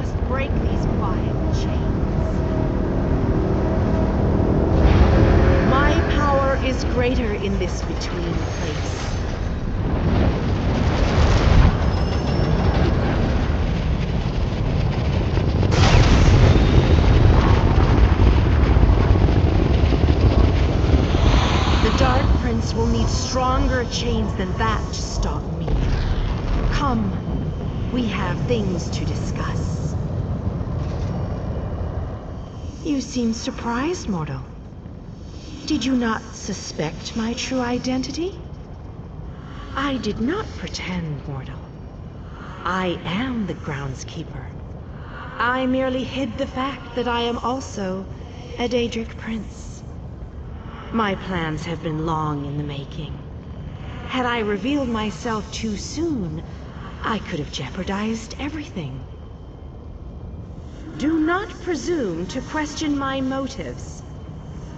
must break these quiet chains. My power is greater in this between place. The Dark Prince will need stronger chains than that to stop me. Come, we have things to discuss. You seem surprised, mortal. Did you not suspect my true identity? I did not pretend, mortal. I am the groundskeeper. I merely hid the fact that I am also a Daedric prince. My plans have been long in the making. Had I revealed myself too soon, I could have jeopardized everything. Do not presume to question my motives.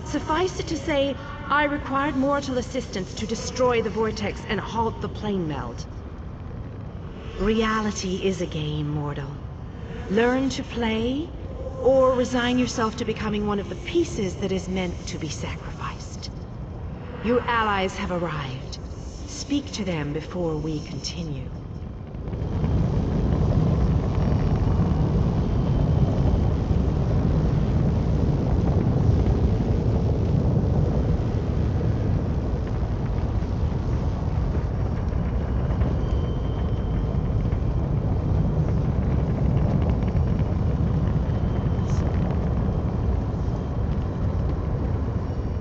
Suffice it to say, I required mortal assistance to destroy the vortex and halt the plane meld. Reality is a game, mortal. Learn to play, or resign yourself to becoming one of the pieces that is meant to be sacrificed. Your allies have arrived. Speak to them before we continue.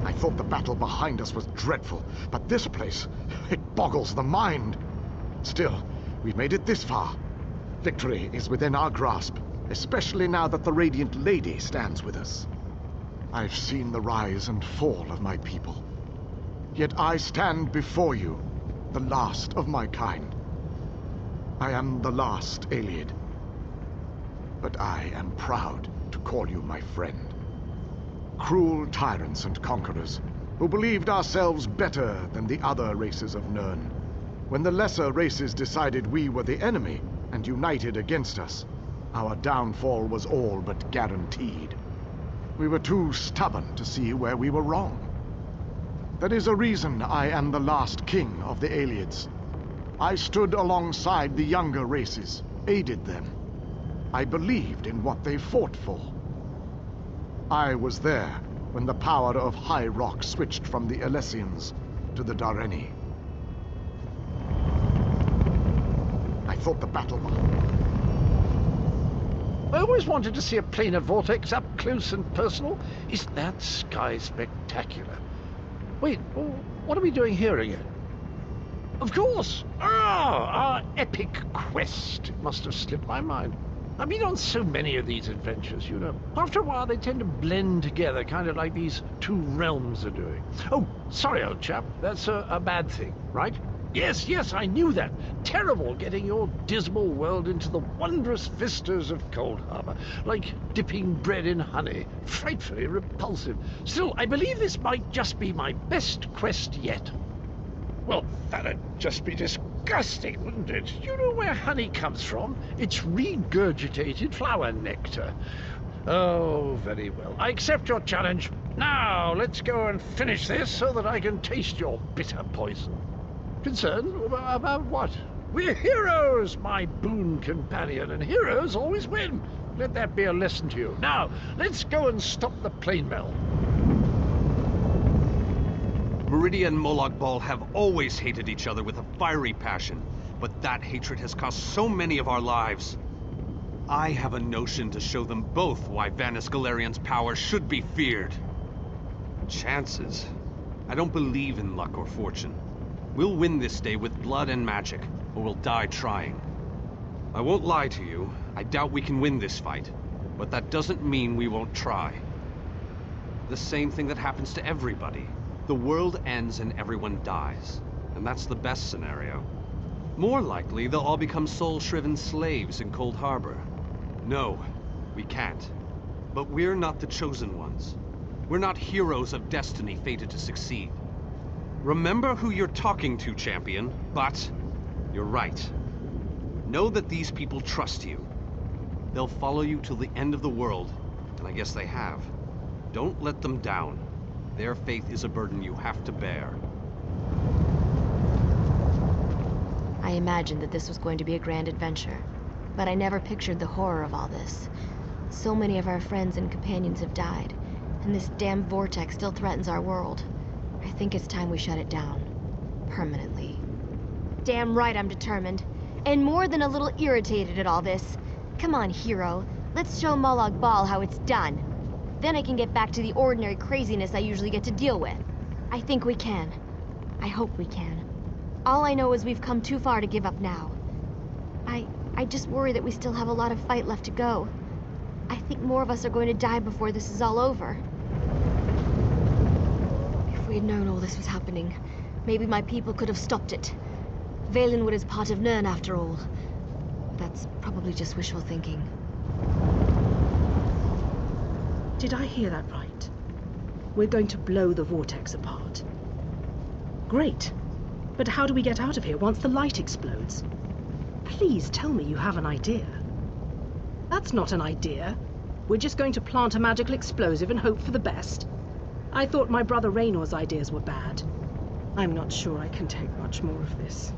I thought the battle behind us was dreadful, but this place, it boggles the mind. Still, we've made it this far. Victory is within our grasp, especially now that the Radiant Lady stands with us. I've seen the rise and fall of my people. Yet I stand before you, the last of my kind. I am the last Ayleid. But I am proud to call you my friend. Cruel tyrants and conquerors, who believed ourselves better than the other races of Nirn. When the lesser races decided we were the enemy and united against us, our downfall was all but guaranteed. We were too stubborn to see where we were wrong. That is a reason I am the last king of the Ayleids. I stood alongside the younger races, aided them. I believed in what they fought for. I was there when the power of High Rock switched from the Alessians to the Dareni. I thought the battle... I always wanted to see a planar vortex up close and personal. Isn't that sky spectacular? Wait, what are we doing here again? Of course! Our epic quest. It must have slipped my mind. I've been on so many of these adventures, you know. After a while, they tend to blend together, kind of like these two realms are doing. Oh, sorry, old chap. That's a bad thing, right? Yes, I knew that. Terrible getting your dismal world into the wondrous vistas of Coldharbour. Like dipping bread in honey. Frightfully repulsive. Still, I believe this might just be my best quest yet. Well, that'd just be disgusting, wouldn't it? You know where honey comes from? It's regurgitated flower nectar. Oh, very well. I accept your challenge. Now, let's go and finish this so that I can taste your bitter poison. Concerned about what? We're heroes, my boon companion, and heroes always win. Let that be a lesson to you. Now, let's go and stop the plane meld. Meridia and Molag Bal have always hated each other with a fiery passion, but that hatred has cost so many of our lives. I have a notion to show them both why Vanis Galerian's power should be feared. Chances? I don't believe in luck or fortune. We'll win this day with blood and magic, or we'll die trying. I won't lie to you, I doubt we can win this fight, but that doesn't mean we won't try. The same thing that happens to everybody. The world ends and everyone dies, and that's the best scenario. More likely, they'll all become soul-shriven slaves in Coldharbour. No, we can't. But we're not the chosen ones. We're not heroes of destiny fated to succeed. Remember who you're talking to, champion, but you're right. Know that these people trust you. They'll follow you till the end of the world, and I guess they have. Don't let them down. Their faith is a burden you have to bear. I imagined that this was going to be a grand adventure, but I never pictured the horror of all this. So many of our friends and companions have died, and this damn vortex still threatens our world. I think it's time we shut it down. Permanently. Damn right I'm determined. And more than a little irritated at all this. Come on, hero. Let's show Molag Bal how it's done. Then I can get back to the ordinary craziness I usually get to deal with. I think we can. I hope we can. All I know is we've come too far to give up now. I just worry that we still have a lot of fight left to go. I think more of us are going to die before this is all over. If we had known all this was happening, maybe my people could have stopped it. Valenwood is part of Nirn after all. That's probably just wishful thinking. Did I hear that right? We're going to blow the vortex apart. Great. But how do we get out of here once the light explodes? Please tell me you have an idea. That's not an idea. We're just going to plant a magical explosive and hope for the best. I thought my brother Raynor's ideas were bad. I'm not sure I can take much more of this.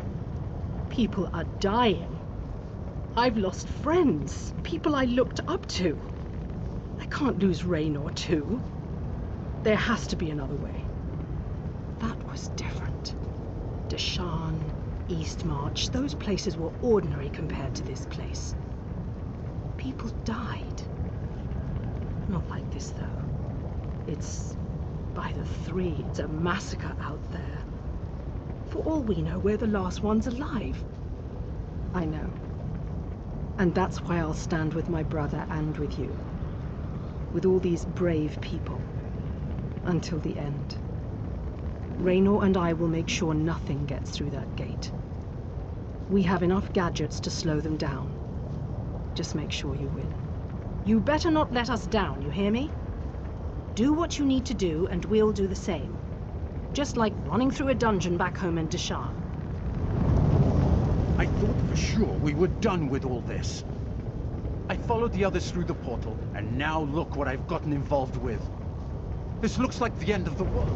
People are dying. I've lost friends, people I looked up to. I can't lose Raynor too. There has to be another way. That was different. Deshan, Eastmarch, those places were ordinary compared to this place. People died. Not like this, though. It's by the three. It's a massacre out there. For all we know, we're the last ones alive. I know. And that's why I'll stand with my brother and with you. With all these brave people. Until the end. Raynor and I will make sure nothing gets through that gate. We have enough gadgets to slow them down. Just make sure you win. You better not let us down, you hear me? Do what you need to do, and we'll do the same. Just like running through a dungeon back home in Deshan. I thought for sure we were done with all this. I followed the others through the portal, and now look what I've gotten involved with. This looks like the end of the world.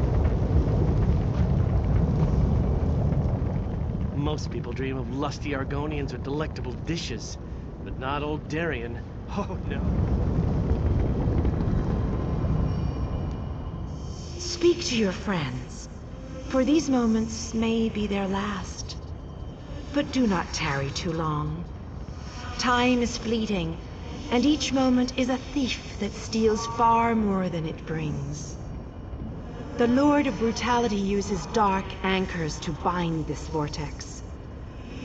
Most people dream of lusty Argonians or delectable dishes, but not old Darien. Oh no. Speak to your friends, for these moments may be their last. But do not tarry too long. Time is fleeting, and each moment is a thief that steals far more than it brings. The Lord of Brutality uses dark anchors to bind this vortex.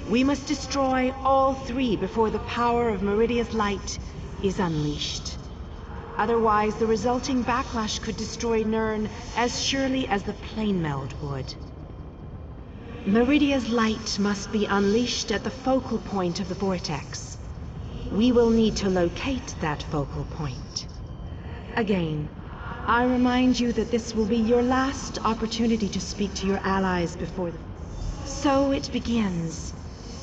We must destroy all three before the power of Meridia's light is unleashed. Otherwise, the resulting backlash could destroy Nirn as surely as the plane meld would. Meridia's light must be unleashed at the focal point of the vortex. We will need to locate that focal point. Again, I remind you that this will be your last opportunity to speak to your allies before the... So it begins.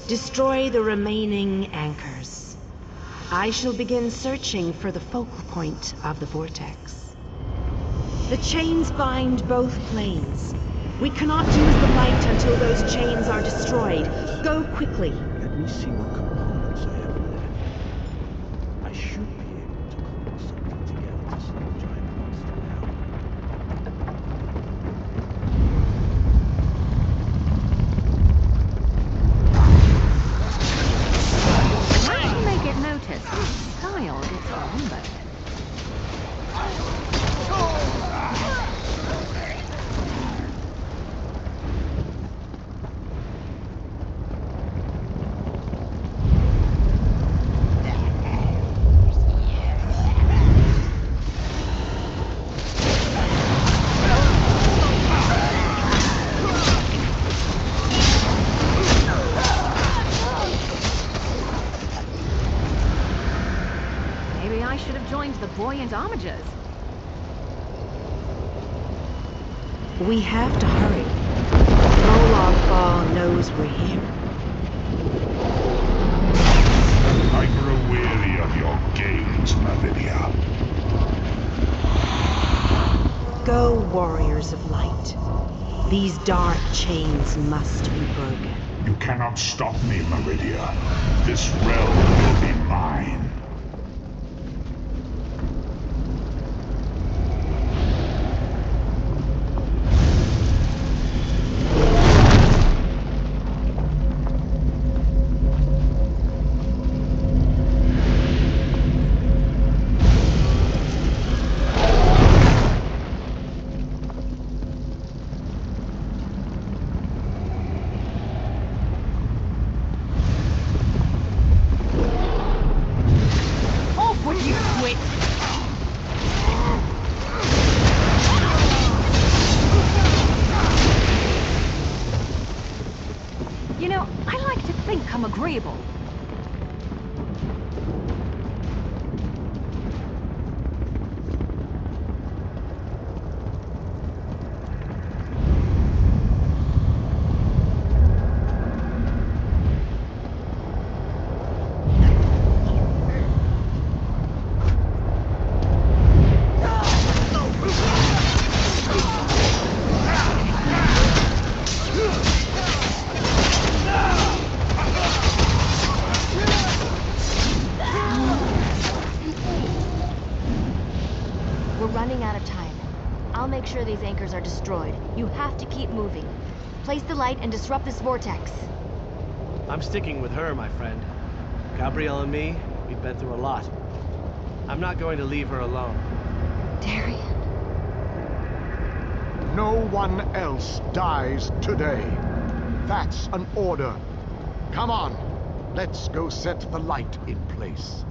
Destroy the remaining anchors. I shall begin searching for the focal point of the vortex. The chains bind both planes. We cannot use the light until those chains are destroyed. Go quickly. Let me see what components I have left. I should be able to cobble something together to slow the giant monster down. How can they get noticed? Style gets remembered. Maybe I should have joined the buoyant armigers. We have to hurry. Molag Bal knows we're here. I grow weary of your bearers of light. These dark chains must be broken. You cannot stop me, Meridia. This realm will be mine. You know, I like to think I'm agreeable. We're running out of time. I'll make sure these anchors are destroyed. You have to keep moving. Place the light and disrupt this vortex. I'm sticking with her, my friend. Gabrielle and me, we've been through a lot. I'm not going to leave her alone. Darian. No one else dies today. That's an order. Come on, let's go set the light in place.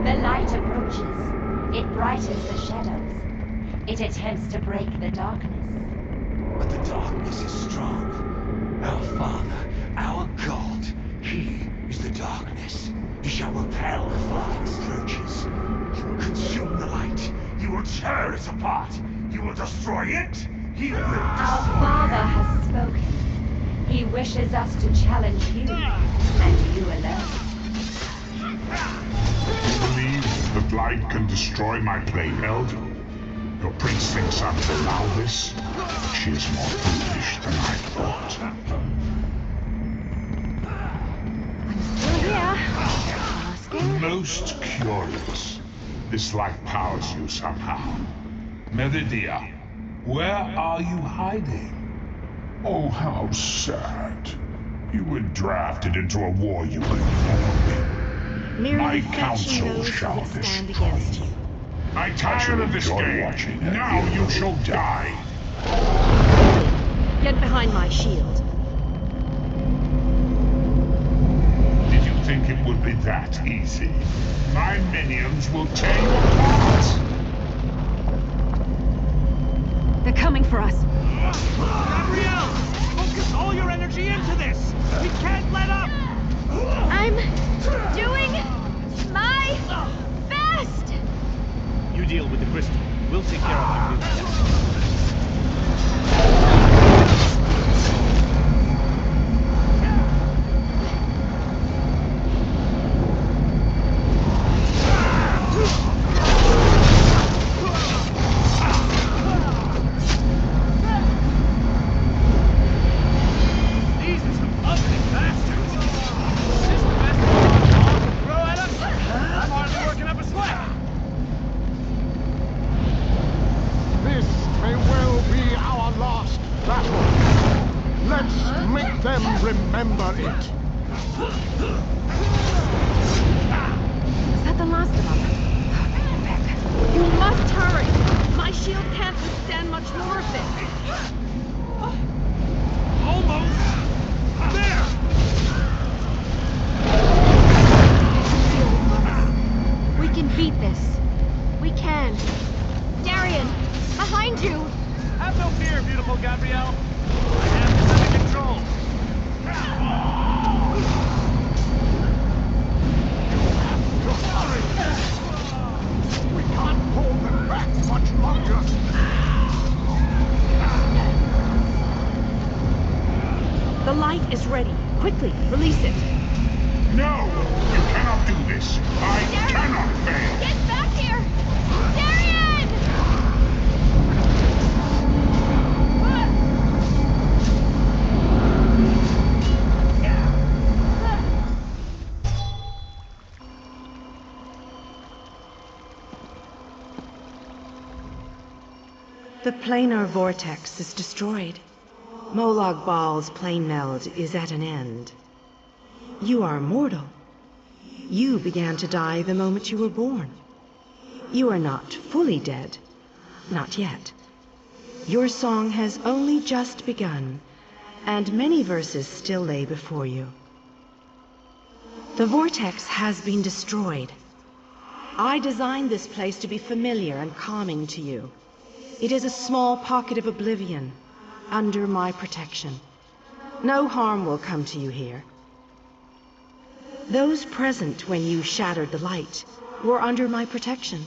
The light approaches. It brightens the shadows. It attempts to break the darkness. But the darkness is strong. Our Father, our God, He is the darkness. He shall repel the flying scourges. He will consume the light. He will tear it apart. He will destroy it. He will destroy Our Father has spoken. He wishes us to challenge you, and you alone. You believe that light can destroy my plane, Elder? Your prince thinks I would allow this? She is more foolish than I thought. Most curious. This light powers you somehow. Meridia, where are you hiding? Oh, how sad. You were drafted into a war you could fall in. My counsel shall destroy you. I'm tired of this game. Now you shall die. Get behind my shield. Did you think it would be that easy? My minions will tear you apart. They're coming for us. Gabrielle! Focus all your energy into this! We can't let up! I'm doing my best! You deal with the crystal. We'll take care of our business. These are some ugly bastards! Is this the best ball to throw at us? I'm hardly working up a sweat! This may well be our last battle. Let's make them remember it. Is that the last of them? You must hurry! My shield can't withstand much more of this. Almost! There! We can beat this. We can. Darian, behind you! Have no fear, beautiful Gabrielle. I have this under control. We can't hold them back much Quickly, release it. No! You cannot do this! I cannot fail! Get back here! Darian! The planar vortex is destroyed. Molag Bal's plane meld is at an end. You are mortal. You began to die the moment you were born. You are not fully dead. Not yet. Your song has only just begun, and many verses still lay before you. The vortex has been destroyed. I designed this place to be familiar and calming to you. It is a small pocket of oblivion, under my protection. No harm will come to you here. Those present when you shattered the light were under my protection.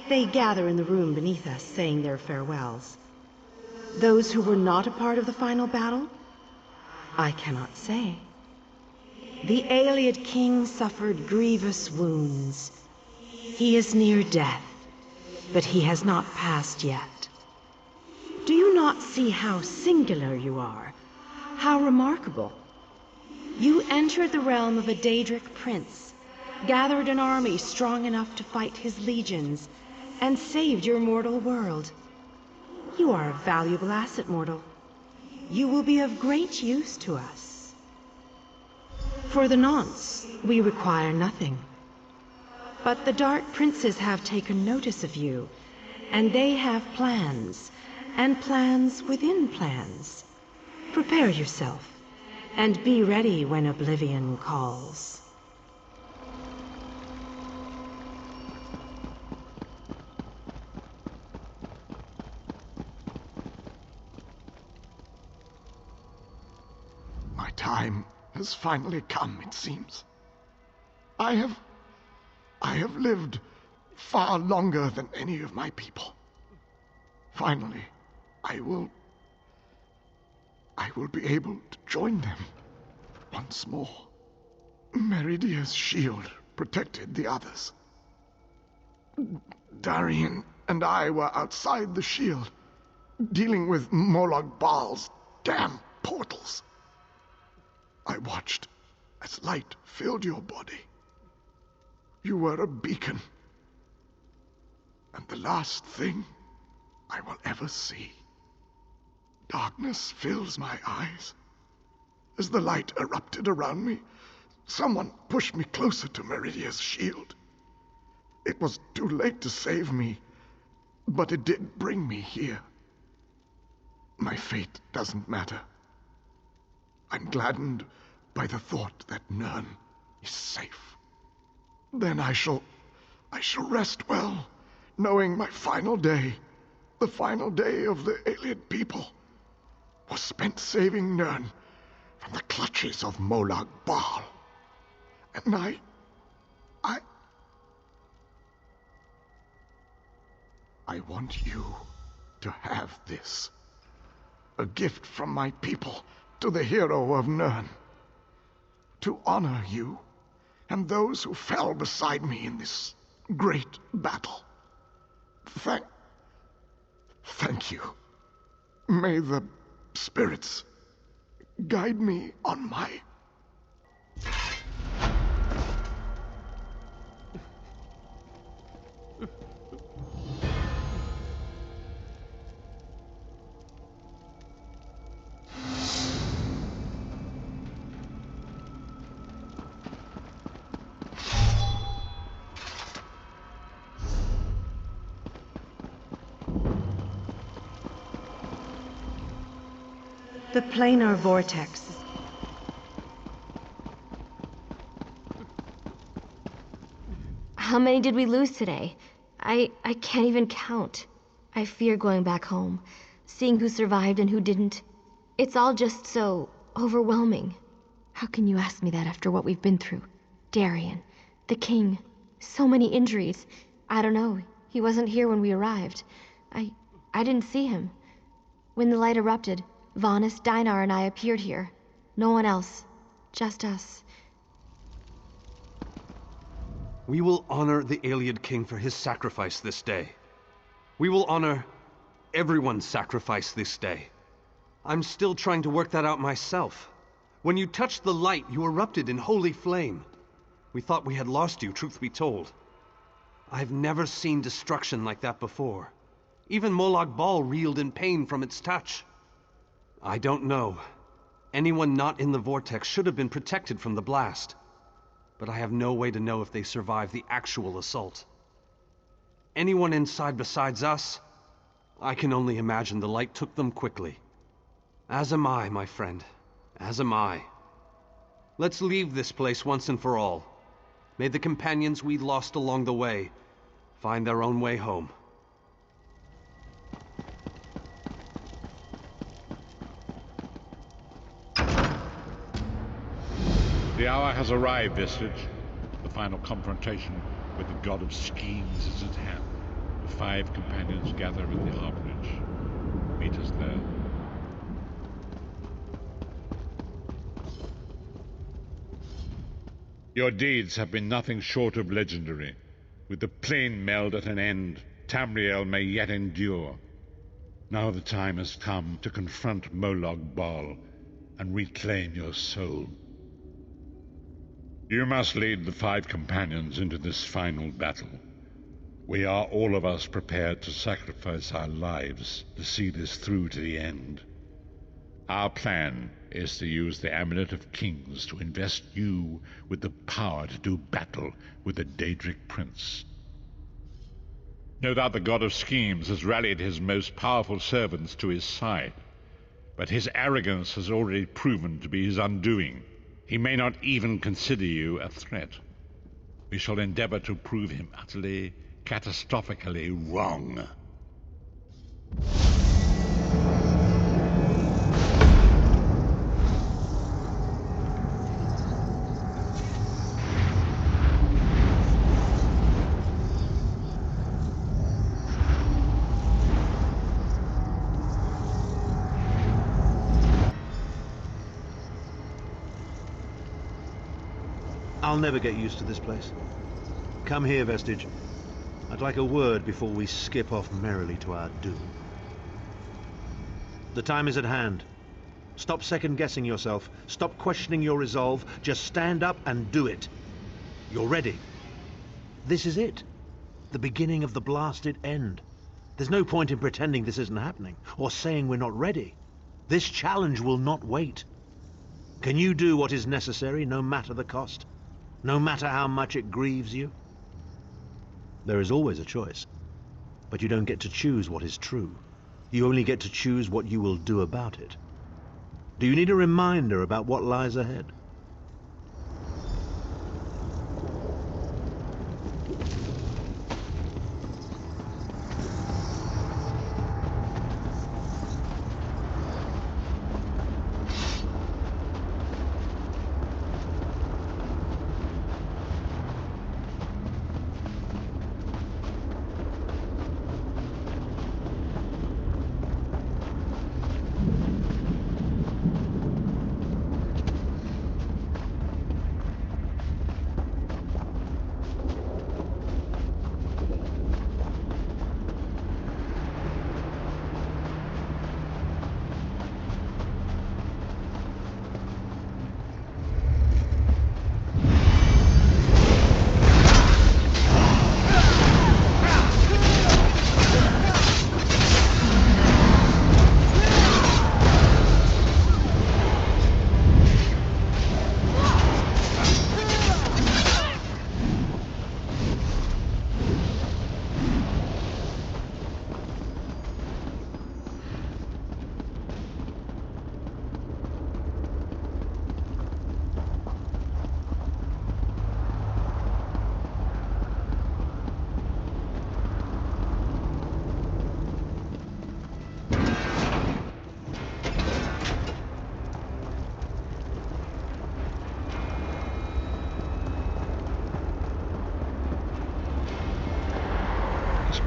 They gather in the room beneath us, saying their farewells. Those who were not a part of the final battle? I cannot say. The Ayleid king suffered grievous wounds. He is near death, but he has not passed yet. Do you not see how singular you are? How remarkable? You entered the realm of a Daedric prince, gathered an army strong enough to fight his legions, and saved your mortal world. You are a valuable asset, mortal. You will be of great use to us. For the nonce, we require nothing. But the Dark Princes have taken notice of you, and they have plans, and plans within plans. Prepare yourself, and be ready when oblivion calls. My time has finally come, it seems. I have lived far longer than any of my people. Finally, I will be able to join them once more. Meridia's shield protected the others. Darian and I were outside the shield, dealing with Molag Bal's damn portals. I watched as light filled your body. You were a beacon, and the last thing I will ever see. Darkness fills my eyes. As the light erupted around me, someone pushed me closer to Meridia's shield. It was too late to save me, but it did bring me here. My fate doesn't matter. I'm gladdened by the thought that Nirn is safe. Then I shall rest well, knowing my final day, the final day of the Ayleid people, was spent saving Nirn from the clutches of Molag Bal. And I want you to have this. A gift from my people to the hero of Nirn. To honor you and those who fell beside me in this great battle. Thank you. May the spirits guide me on my... The planar vortex. How many did we lose today? I can't even count. I fear going back home, seeing who survived and who didn't. It's all just so overwhelming. How can you ask me that after what we've been through? Darian, the king, so many injuries. I don't know. He wasn't here when we arrived. I didn't see him. When the light erupted, Vanis, Dinar, and I appeared here. No one else. Just us. We will honor the Ayleid King for his sacrifice this day. We will honor everyone's sacrifice this day. I'm still trying to work that out myself. When you touched the light, you erupted in holy flame. We thought we had lost you, truth be told. I've never seen destruction like that before. Even Molag Bal reeled in pain from its touch. I don't know. Anyone not in the vortex should have been protected from the blast. But I have no way to know if they survived the actual assault. Anyone inside besides us? I can only imagine the light took them quickly. As am I, my friend. As am I. Let's leave this place once and for all. May the companions we lost along the way find their own way home. The hour has arrived, Vestige. The final confrontation with the god of schemes is at hand. The 5 companions gather in the harborage. Meet us there. Your deeds have been nothing short of legendary. With the plane meld at an end, Tamriel may yet endure. Now the time has come to confront Molag Bal and reclaim your soul. You must lead the 5 companions into this final battle. We are all of us prepared to sacrifice our lives to see this through to the end. Our plan is to use the Amulet of Kings to invest you with the power to do battle with the Daedric Prince. No doubt the god of schemes has rallied his most powerful servants to his side, but his arrogance has already proven to be his undoing. He may not even consider you a threat. We shall endeavor to prove him utterly, catastrophically wrong. I'll never get used to this place. Come here, Vestige. I'd like a word before we skip off merrily to our doom. The time is at hand. Stop second-guessing yourself. Stop questioning your resolve. Just stand up and do it. You're ready. This is it. The beginning of the blasted end. There's no point in pretending this isn't happening, or saying we're not ready. This challenge will not wait. Can you do what is necessary, no matter the cost? No matter how much it grieves you? There is always a choice, but you don't get to choose what is true. You only get to choose what you will do about it. Do you need a reminder about what lies ahead?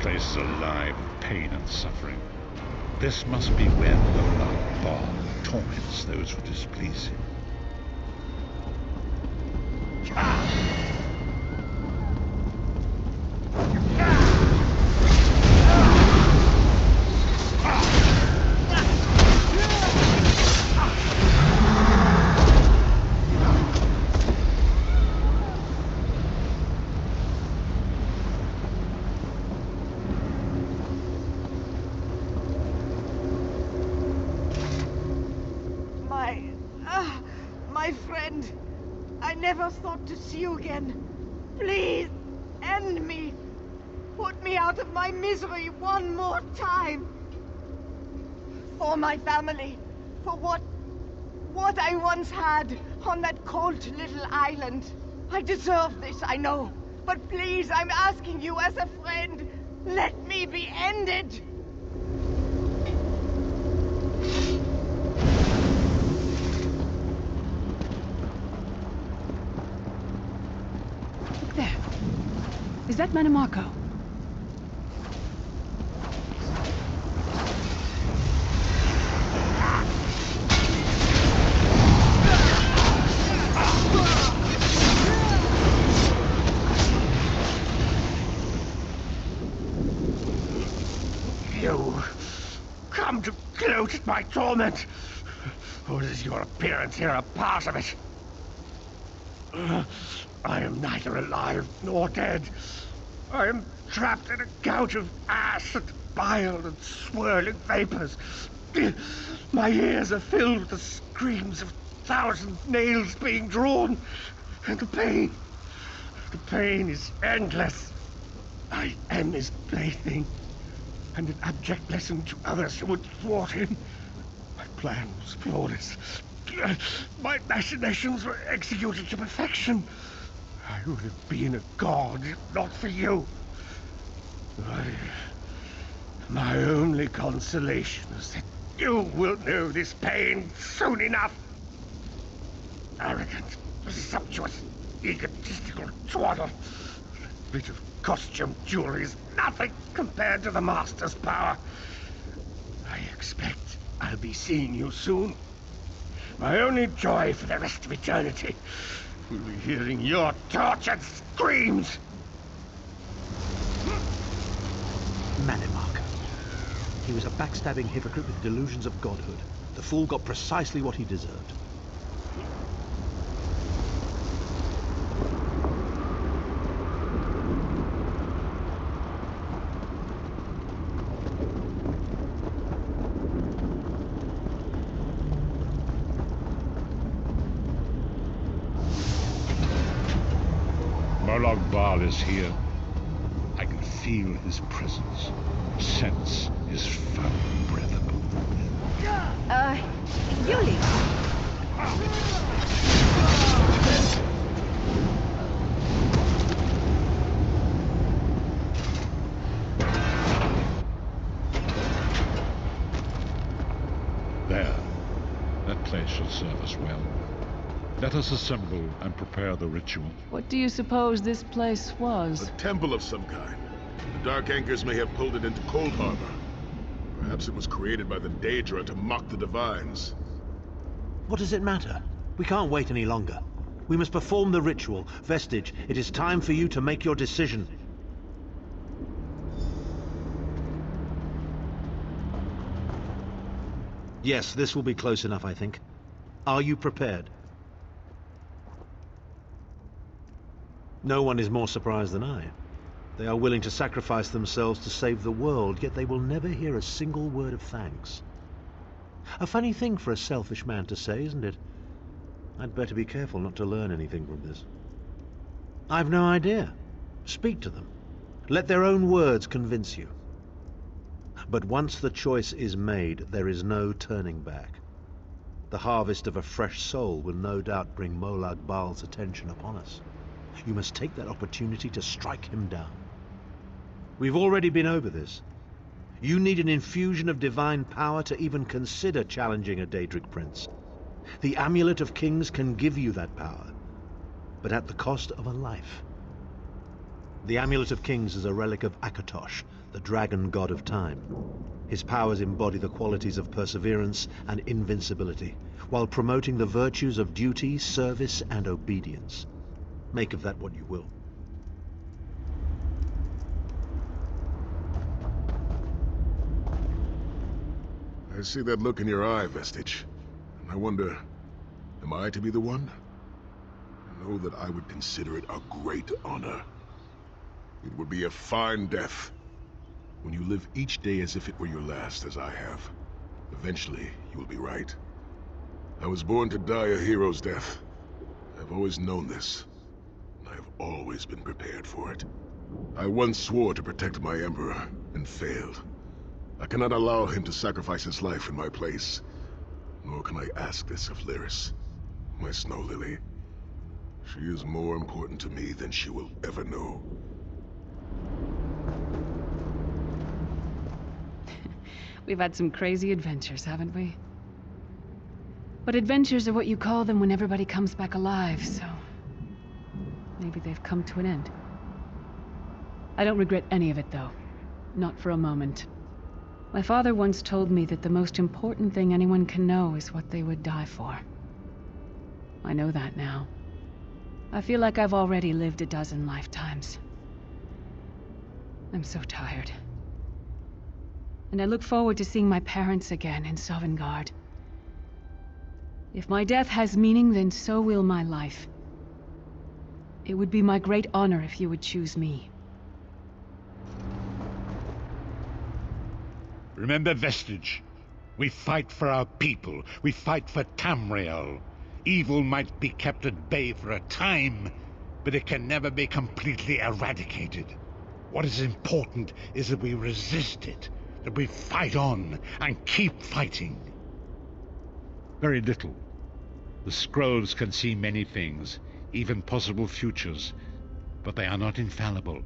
Place is alive with pain and suffering. This must be where Molag Bal torments those who displease him. I never thought to see you again. Please, end me. Put me out of my misery one more time. For my family. For what I once had on that cold little island. I deserve this, I know. But please, I'm asking you as a friend, let me be ended. Look there. Is that Manamako? You come to gloat at my torment, or is your appearance here a part of it? I am neither alive nor dead. I am trapped in a gout of ash and bile and swirling vapors. My ears are filled with the screams of thousands of nails being drawn, and the pain is endless. I am his plaything, and an abject lesson to others who would thwart him. My plan was flawless. My machinations were executed to perfection. I would have been a god if not for you. My only consolation is that you will know this pain soon enough. Arrogant, presumptuous, egotistical twaddle. That bit of costume jewelry is nothing compared to the Master's power. I expect I'll be seeing you soon. My only joy for the rest of eternity will be hearing your tortured screams. Manamaka. He was a backstabbing hypocrite with delusions of godhood. The fool got precisely what he deserved. Molag Bal is here. I can feel his presence, sense his foul breath upon me. Yuli. There. That place should serve us well. Let us assemble and prepare the ritual. What do you suppose this place was? A temple of some kind. The Dark Anchors may have pulled it into Coldharbour. Perhaps it was created by the Daedra to mock the Divines. What does it matter? We can't wait any longer. We must perform the ritual. Vestige, it is time for you to make your decision. Yes, this will be close enough, I think. Are you prepared? No one is more surprised than I. They are willing to sacrifice themselves to save the world, yet they will never hear a single word of thanks. A funny thing for a selfish man to say, isn't it? I'd better be careful not to learn anything from this. I've no idea. Speak to them. Let their own words convince you. But once the choice is made, there is no turning back. The harvest of a fresh soul will no doubt bring Molag Bal's attention upon us. You must take that opportunity to strike him down. We've already been over this. You need an infusion of divine power to even consider challenging a Daedric prince. The Amulet of Kings can give you that power, but at the cost of a life. The Amulet of Kings is a relic of Akatosh, the dragon god of time. His powers embody the qualities of perseverance and invincibility, while promoting the virtues of duty, service, and obedience. Make of that what you will. I see that look in your eye, Vestige. And I wonder, am I to be the one? Know that I would consider it a great honor. It would be a fine death. When you live each day as if it were your last, as I have. Eventually, you will be right. I was born to die a hero's death. I've always known this, and I have always been prepared for it. I once swore to protect my Emperor, and failed. I cannot allow him to sacrifice his life in my place, nor can I ask this of Lyris, my snow lily. She is more important to me than she will ever know. We've had some crazy adventures, haven't we? But adventures are what you call them when everybody comes back alive, so... maybe they've come to an end. I don't regret any of it, though. Not for a moment. My father once told me that the most important thing anyone can know is what they would die for. I know that now. I feel like I've already lived a dozen lifetimes. I'm so tired. And I look forward to seeing my parents again in Sovngarde. If my death has meaning, then so will my life. It would be my great honor if you would choose me. Remember, Vestige. We fight for our people. We fight for Tamriel. Evil might be kept at bay for a time, but it can never be completely eradicated. What is important is that we resist it, that we fight on and keep fighting. Very little. The scrolls can see many things, even possible futures, but they are not infallible,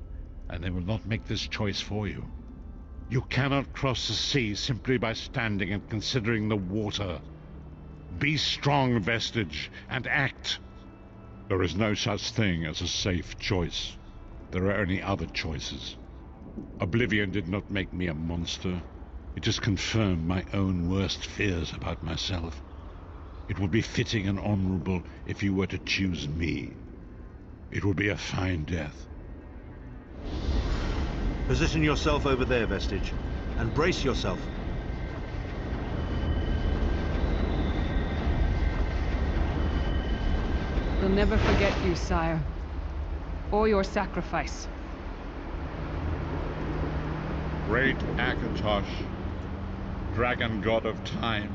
and they will not make this choice for you. You cannot cross the sea simply by standing and considering the water. Be strong, Vestige, and act. There is no such thing as a safe choice. There are only other choices. Oblivion did not make me a monster. It just confirmed my own worst fears about myself. It would be fitting and honorable if you were to choose me. It would be a fine death. Position yourself over there, Vestige, and brace yourself. We'll never forget you, sire. Or your sacrifice. Great Akatosh, dragon god of time,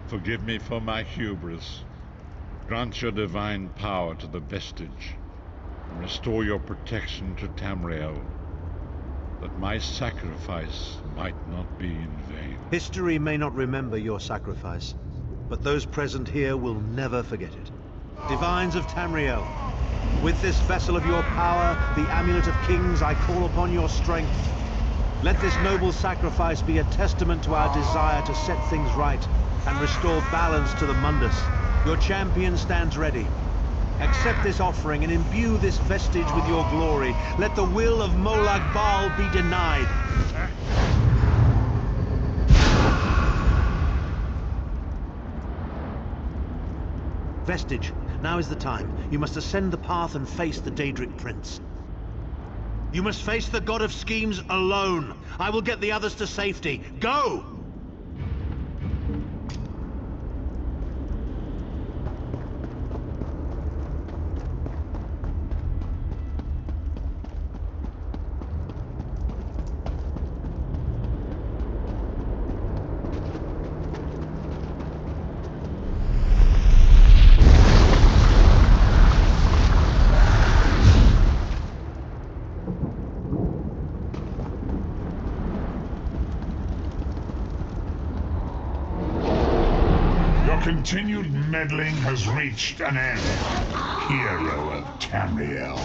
forgive me for my hubris. Grant your divine power to the Vestige, and restore your protection to Tamriel, that my sacrifice might not be in vain. History may not remember your sacrifice, but those present here will never forget it. Divines of Tamriel, with this vessel of your power, the Amulet of Kings, I call upon your strength. Let this noble sacrifice be a testament to our desire to set things right and restore balance to the Mundus. Your champion stands ready. Accept this offering and imbue this Vestige with your glory. Let the will of Molag Bal be denied. Vestige, now is the time. You must ascend the path and face the Daedric Prince. You must face the God of Schemes alone. I will get the others to safety. Go! Continued meddling has reached an end, hero of Tamriel.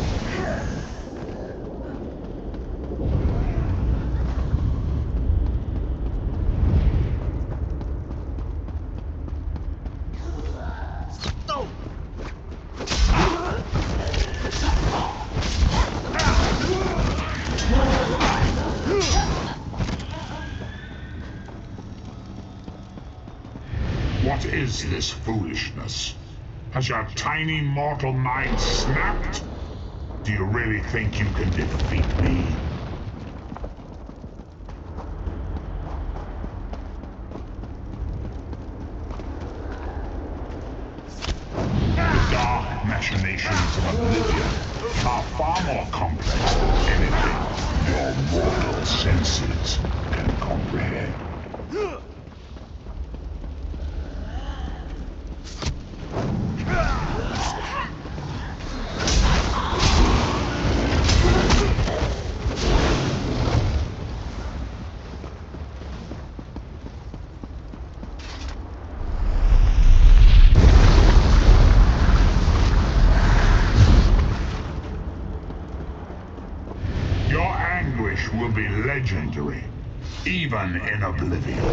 What is this foolishness? Has your tiny mortal mind snapped? Do you really think you can defeat me? The dark machinations of Oblivion are far more complex than anything your mortal senses can comprehend. will be legendary, even in oblivion.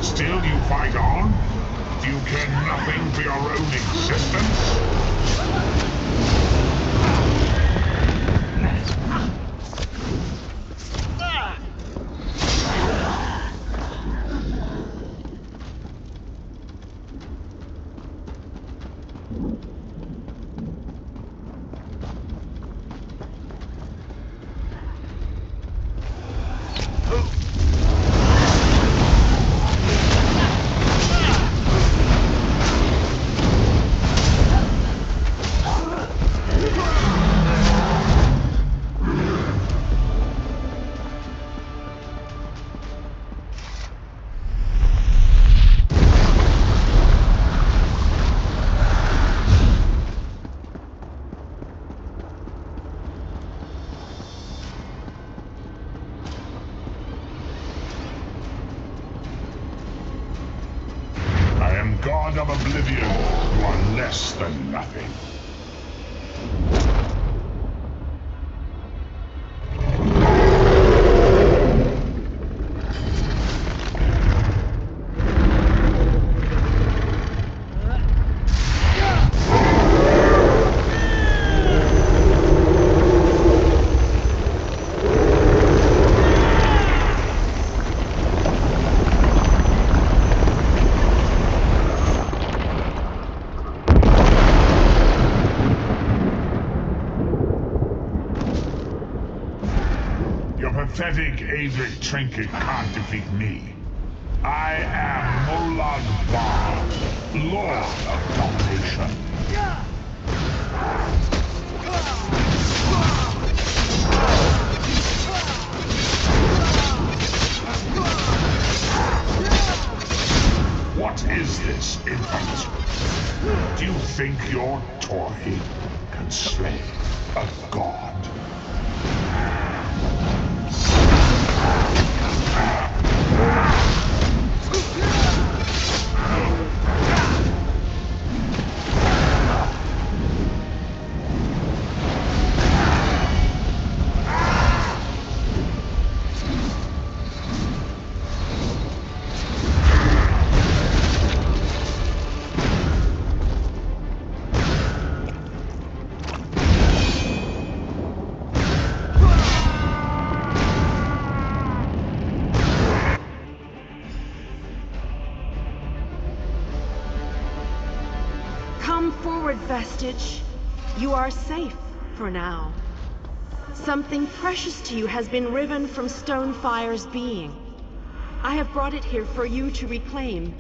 Still you fight on? Do you care nothing for your own existence? God of Oblivion, you are less than nothing. Your pathetic Avid trinket can't defeat me. I am Molag Bal, Lord of Domination. What is this, infant? Do you think your toy can slay a god? Come forward, Vestige. You are safe for now. Something precious to you has been riven from Stonefire's being. I have brought it here for you to reclaim.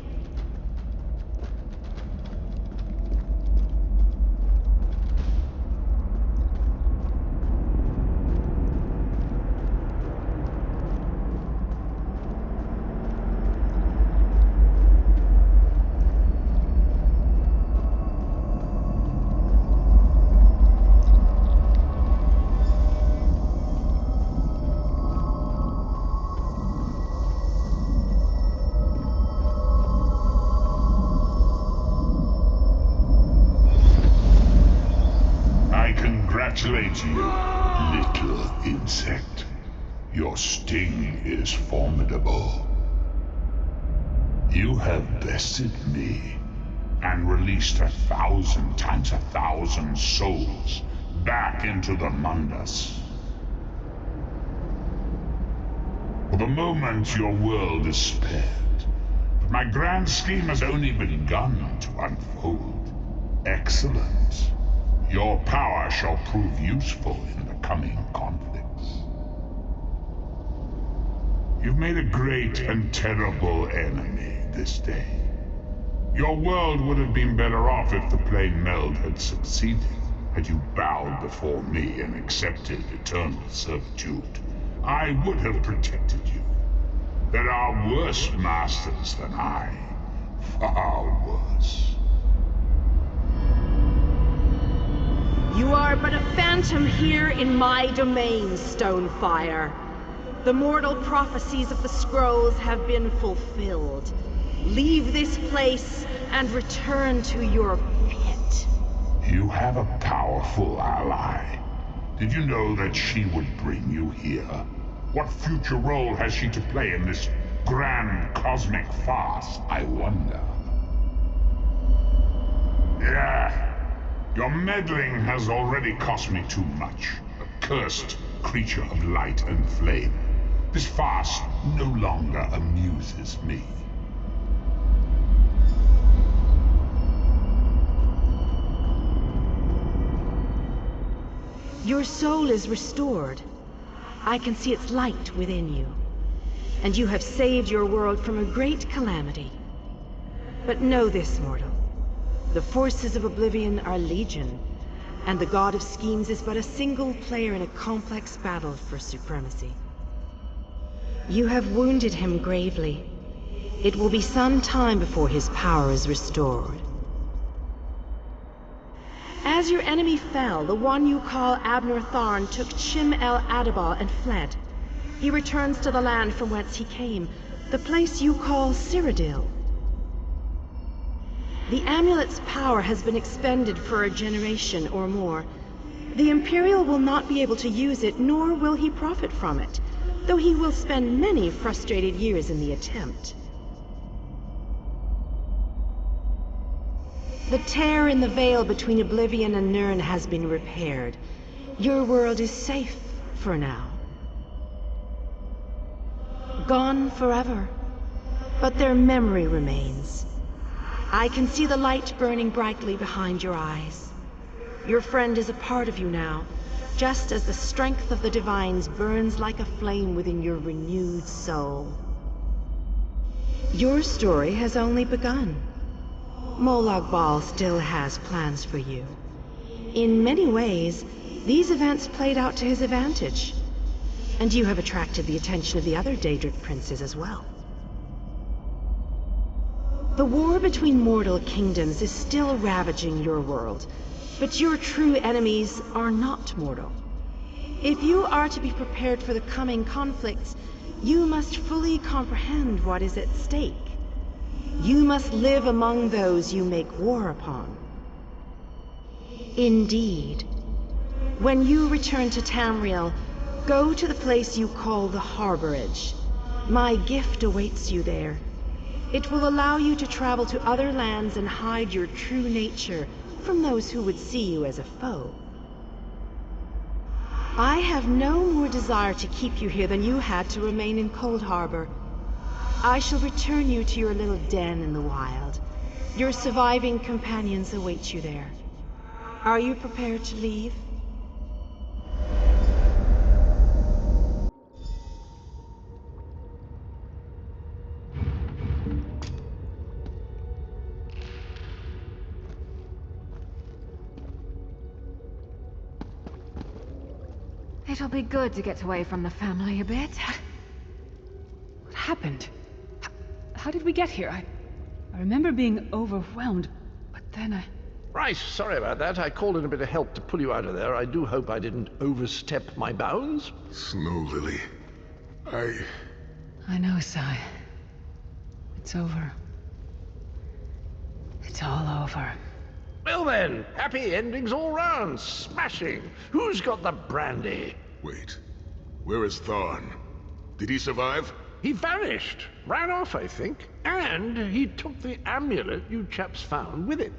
Congratulate you, little insect. Your sting is formidable. You have bested me and released 1,000 times 1,000 souls back into the Mundus. the moment, your world is spared. But my grand scheme has only begun to unfold. Excellent. Your power shall prove useful in the coming conflicts. You've made a great and terrible enemy this day. Your world would have been better off if the plane meld had succeeded, had you bowed before me and accepted eternal servitude. I would have protected you. There are worse masters than I. Far worse. You are but a phantom here in my domain, Stonefire. The mortal prophecies of the scrolls have been fulfilled. Leave this place and return to your pit. You have a powerful ally. Did you know that she would bring you here? What future role has she to play in this grand cosmic farce, I wonder? Yeah. Your meddling has already cost me too much. A cursed creature of light and flame. This farce no longer amuses me. Your soul is restored. I can see its light within you. And you have saved your world from a great calamity. But know this, mortal. The forces of Oblivion are legion, and the God of Schemes is but a single player in a complex battle for supremacy. You have wounded him gravely. It will be some time before his power is restored. As your enemy fell, the one you call Abner Tharn took Chim El Adabal and fled. He returns to the land from whence he came, the place you call Cyrodiil. The amulet's power has been expended for a generation or more. The Imperial will not be able to use it, nor will he profit from it, though he will spend many frustrated years in the attempt. The tear in the veil between Oblivion and Nirn has been repaired. Your world is safe for now. Gone forever, but their memory remains. I can see the light burning brightly behind your eyes. Your friend is a part of you now, just as the strength of the Divines burns like a flame within your renewed soul. Your story has only begun. Molag Bal still has plans for you. In many ways, these events played out to his advantage. And you have attracted the attention of the other Daedric princes as well. The war between mortal kingdoms is still ravaging your world, but your true enemies are not mortal. If you are to be prepared for the coming conflicts, you must fully comprehend what is at stake. You must live among those you make war upon. Indeed. When you return to Tamriel, go to the place you call the Harborage. My gift awaits you there. It will allow you to travel to other lands and hide your true nature from those who would see you as a foe. I have no more desire to keep you here than you had to remain in Coldharbour. I shall return you to your little den in the wild. Your surviving companions await you there. Are you prepared to leave? It'll be good to get away from the family a bit. What happened? How did we get here? I remember being overwhelmed, but then I... Right, sorry about that. I called in a bit of help to pull you out of there. I do hope I didn't overstep my bounds. Snow Lily, I know, Sai. It's over. It's all over. Well then, happy endings all round. Smashing. Who's got the brandy? Wait. Where is Tharn? Did he survive? He vanished. Ran off, I think. And he took the amulet you chaps found with him.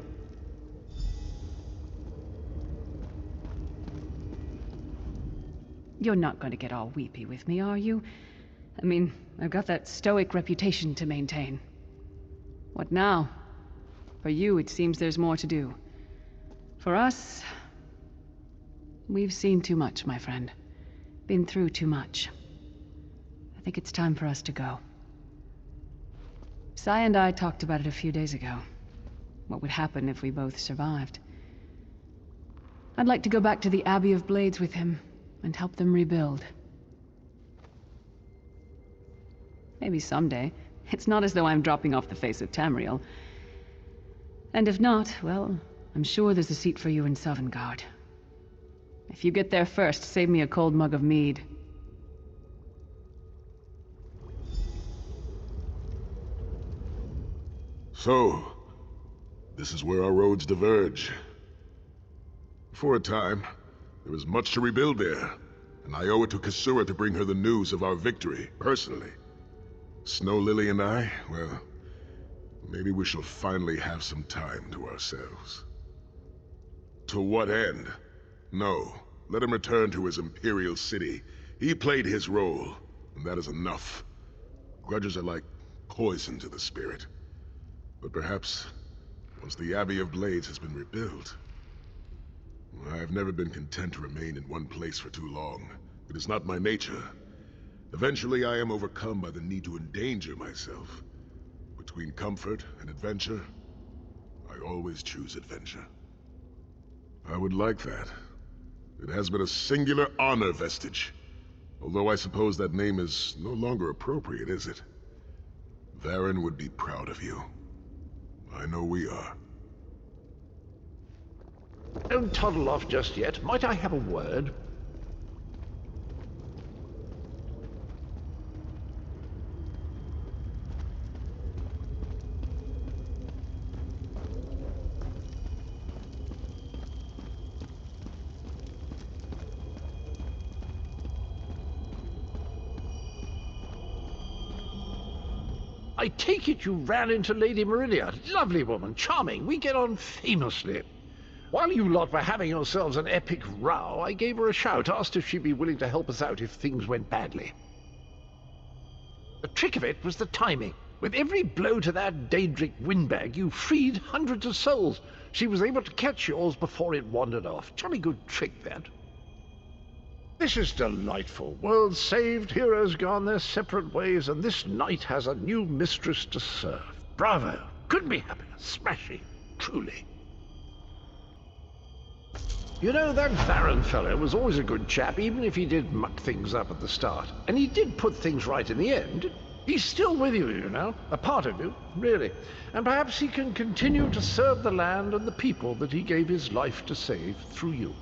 You're not going to get all weepy with me, are you? I mean, I've got that stoic reputation to maintain. What now? For you, it seems there's more to do. For us, we've seen too much, my friend. Been through too much. I think it's time for us to go. Sai and I talked about it a few days ago. What would happen if we both survived. I'd like to go back to the Abbey of Blades with him and help them rebuild. Maybe someday. It's not as though I'm dropping off the face of Tamriel. And if not, well, I'm sure there's a seat for you in Sovngarde. If you get there first, save me a cold mug of mead. So, this is where our roads diverge. For a time, there was much to rebuild there, and I owe it to Kasura to bring her the news of our victory, personally. Snow Lily and I, well, maybe we shall finally have some time to ourselves. To what end? No, let him return to his Imperial city. He played his role, and that is enough. Grudges are like poison to the spirit. But perhaps, once the Abbey of Blades has been rebuilt... I have never been content to remain in one place for too long. It is not my nature. Eventually I am overcome by the need to endanger myself. Between comfort and adventure, I always choose adventure. I would like that. It has been a singular honor, Vestige. Although I suppose that name is no longer appropriate, is it? Varen would be proud of you. I know we are. Don't toddle off just yet. Might I have a word? I take it you ran into Lady Meridia. Lovely woman, charming. We get on famously. While you lot were having yourselves an epic row, I gave her a shout, asked if she'd be willing to help us out if things went badly. The trick of it was the timing. With every blow to that Daedric windbag, you freed hundreds of souls. She was able to catch yours before it wandered off. Jolly good trick, that. This is delightful. World saved, heroes gone their separate ways, and this knight has a new mistress to serve. Bravo! Couldn't be happier. Smashing. Truly. You know, that Varen fellow was always a good chap, even if he did muck things up at the start. And he did put things right in the end. He's still with you, you know. A part of you, really. And perhaps he can continue to serve the land and the people that he gave his life to save through you.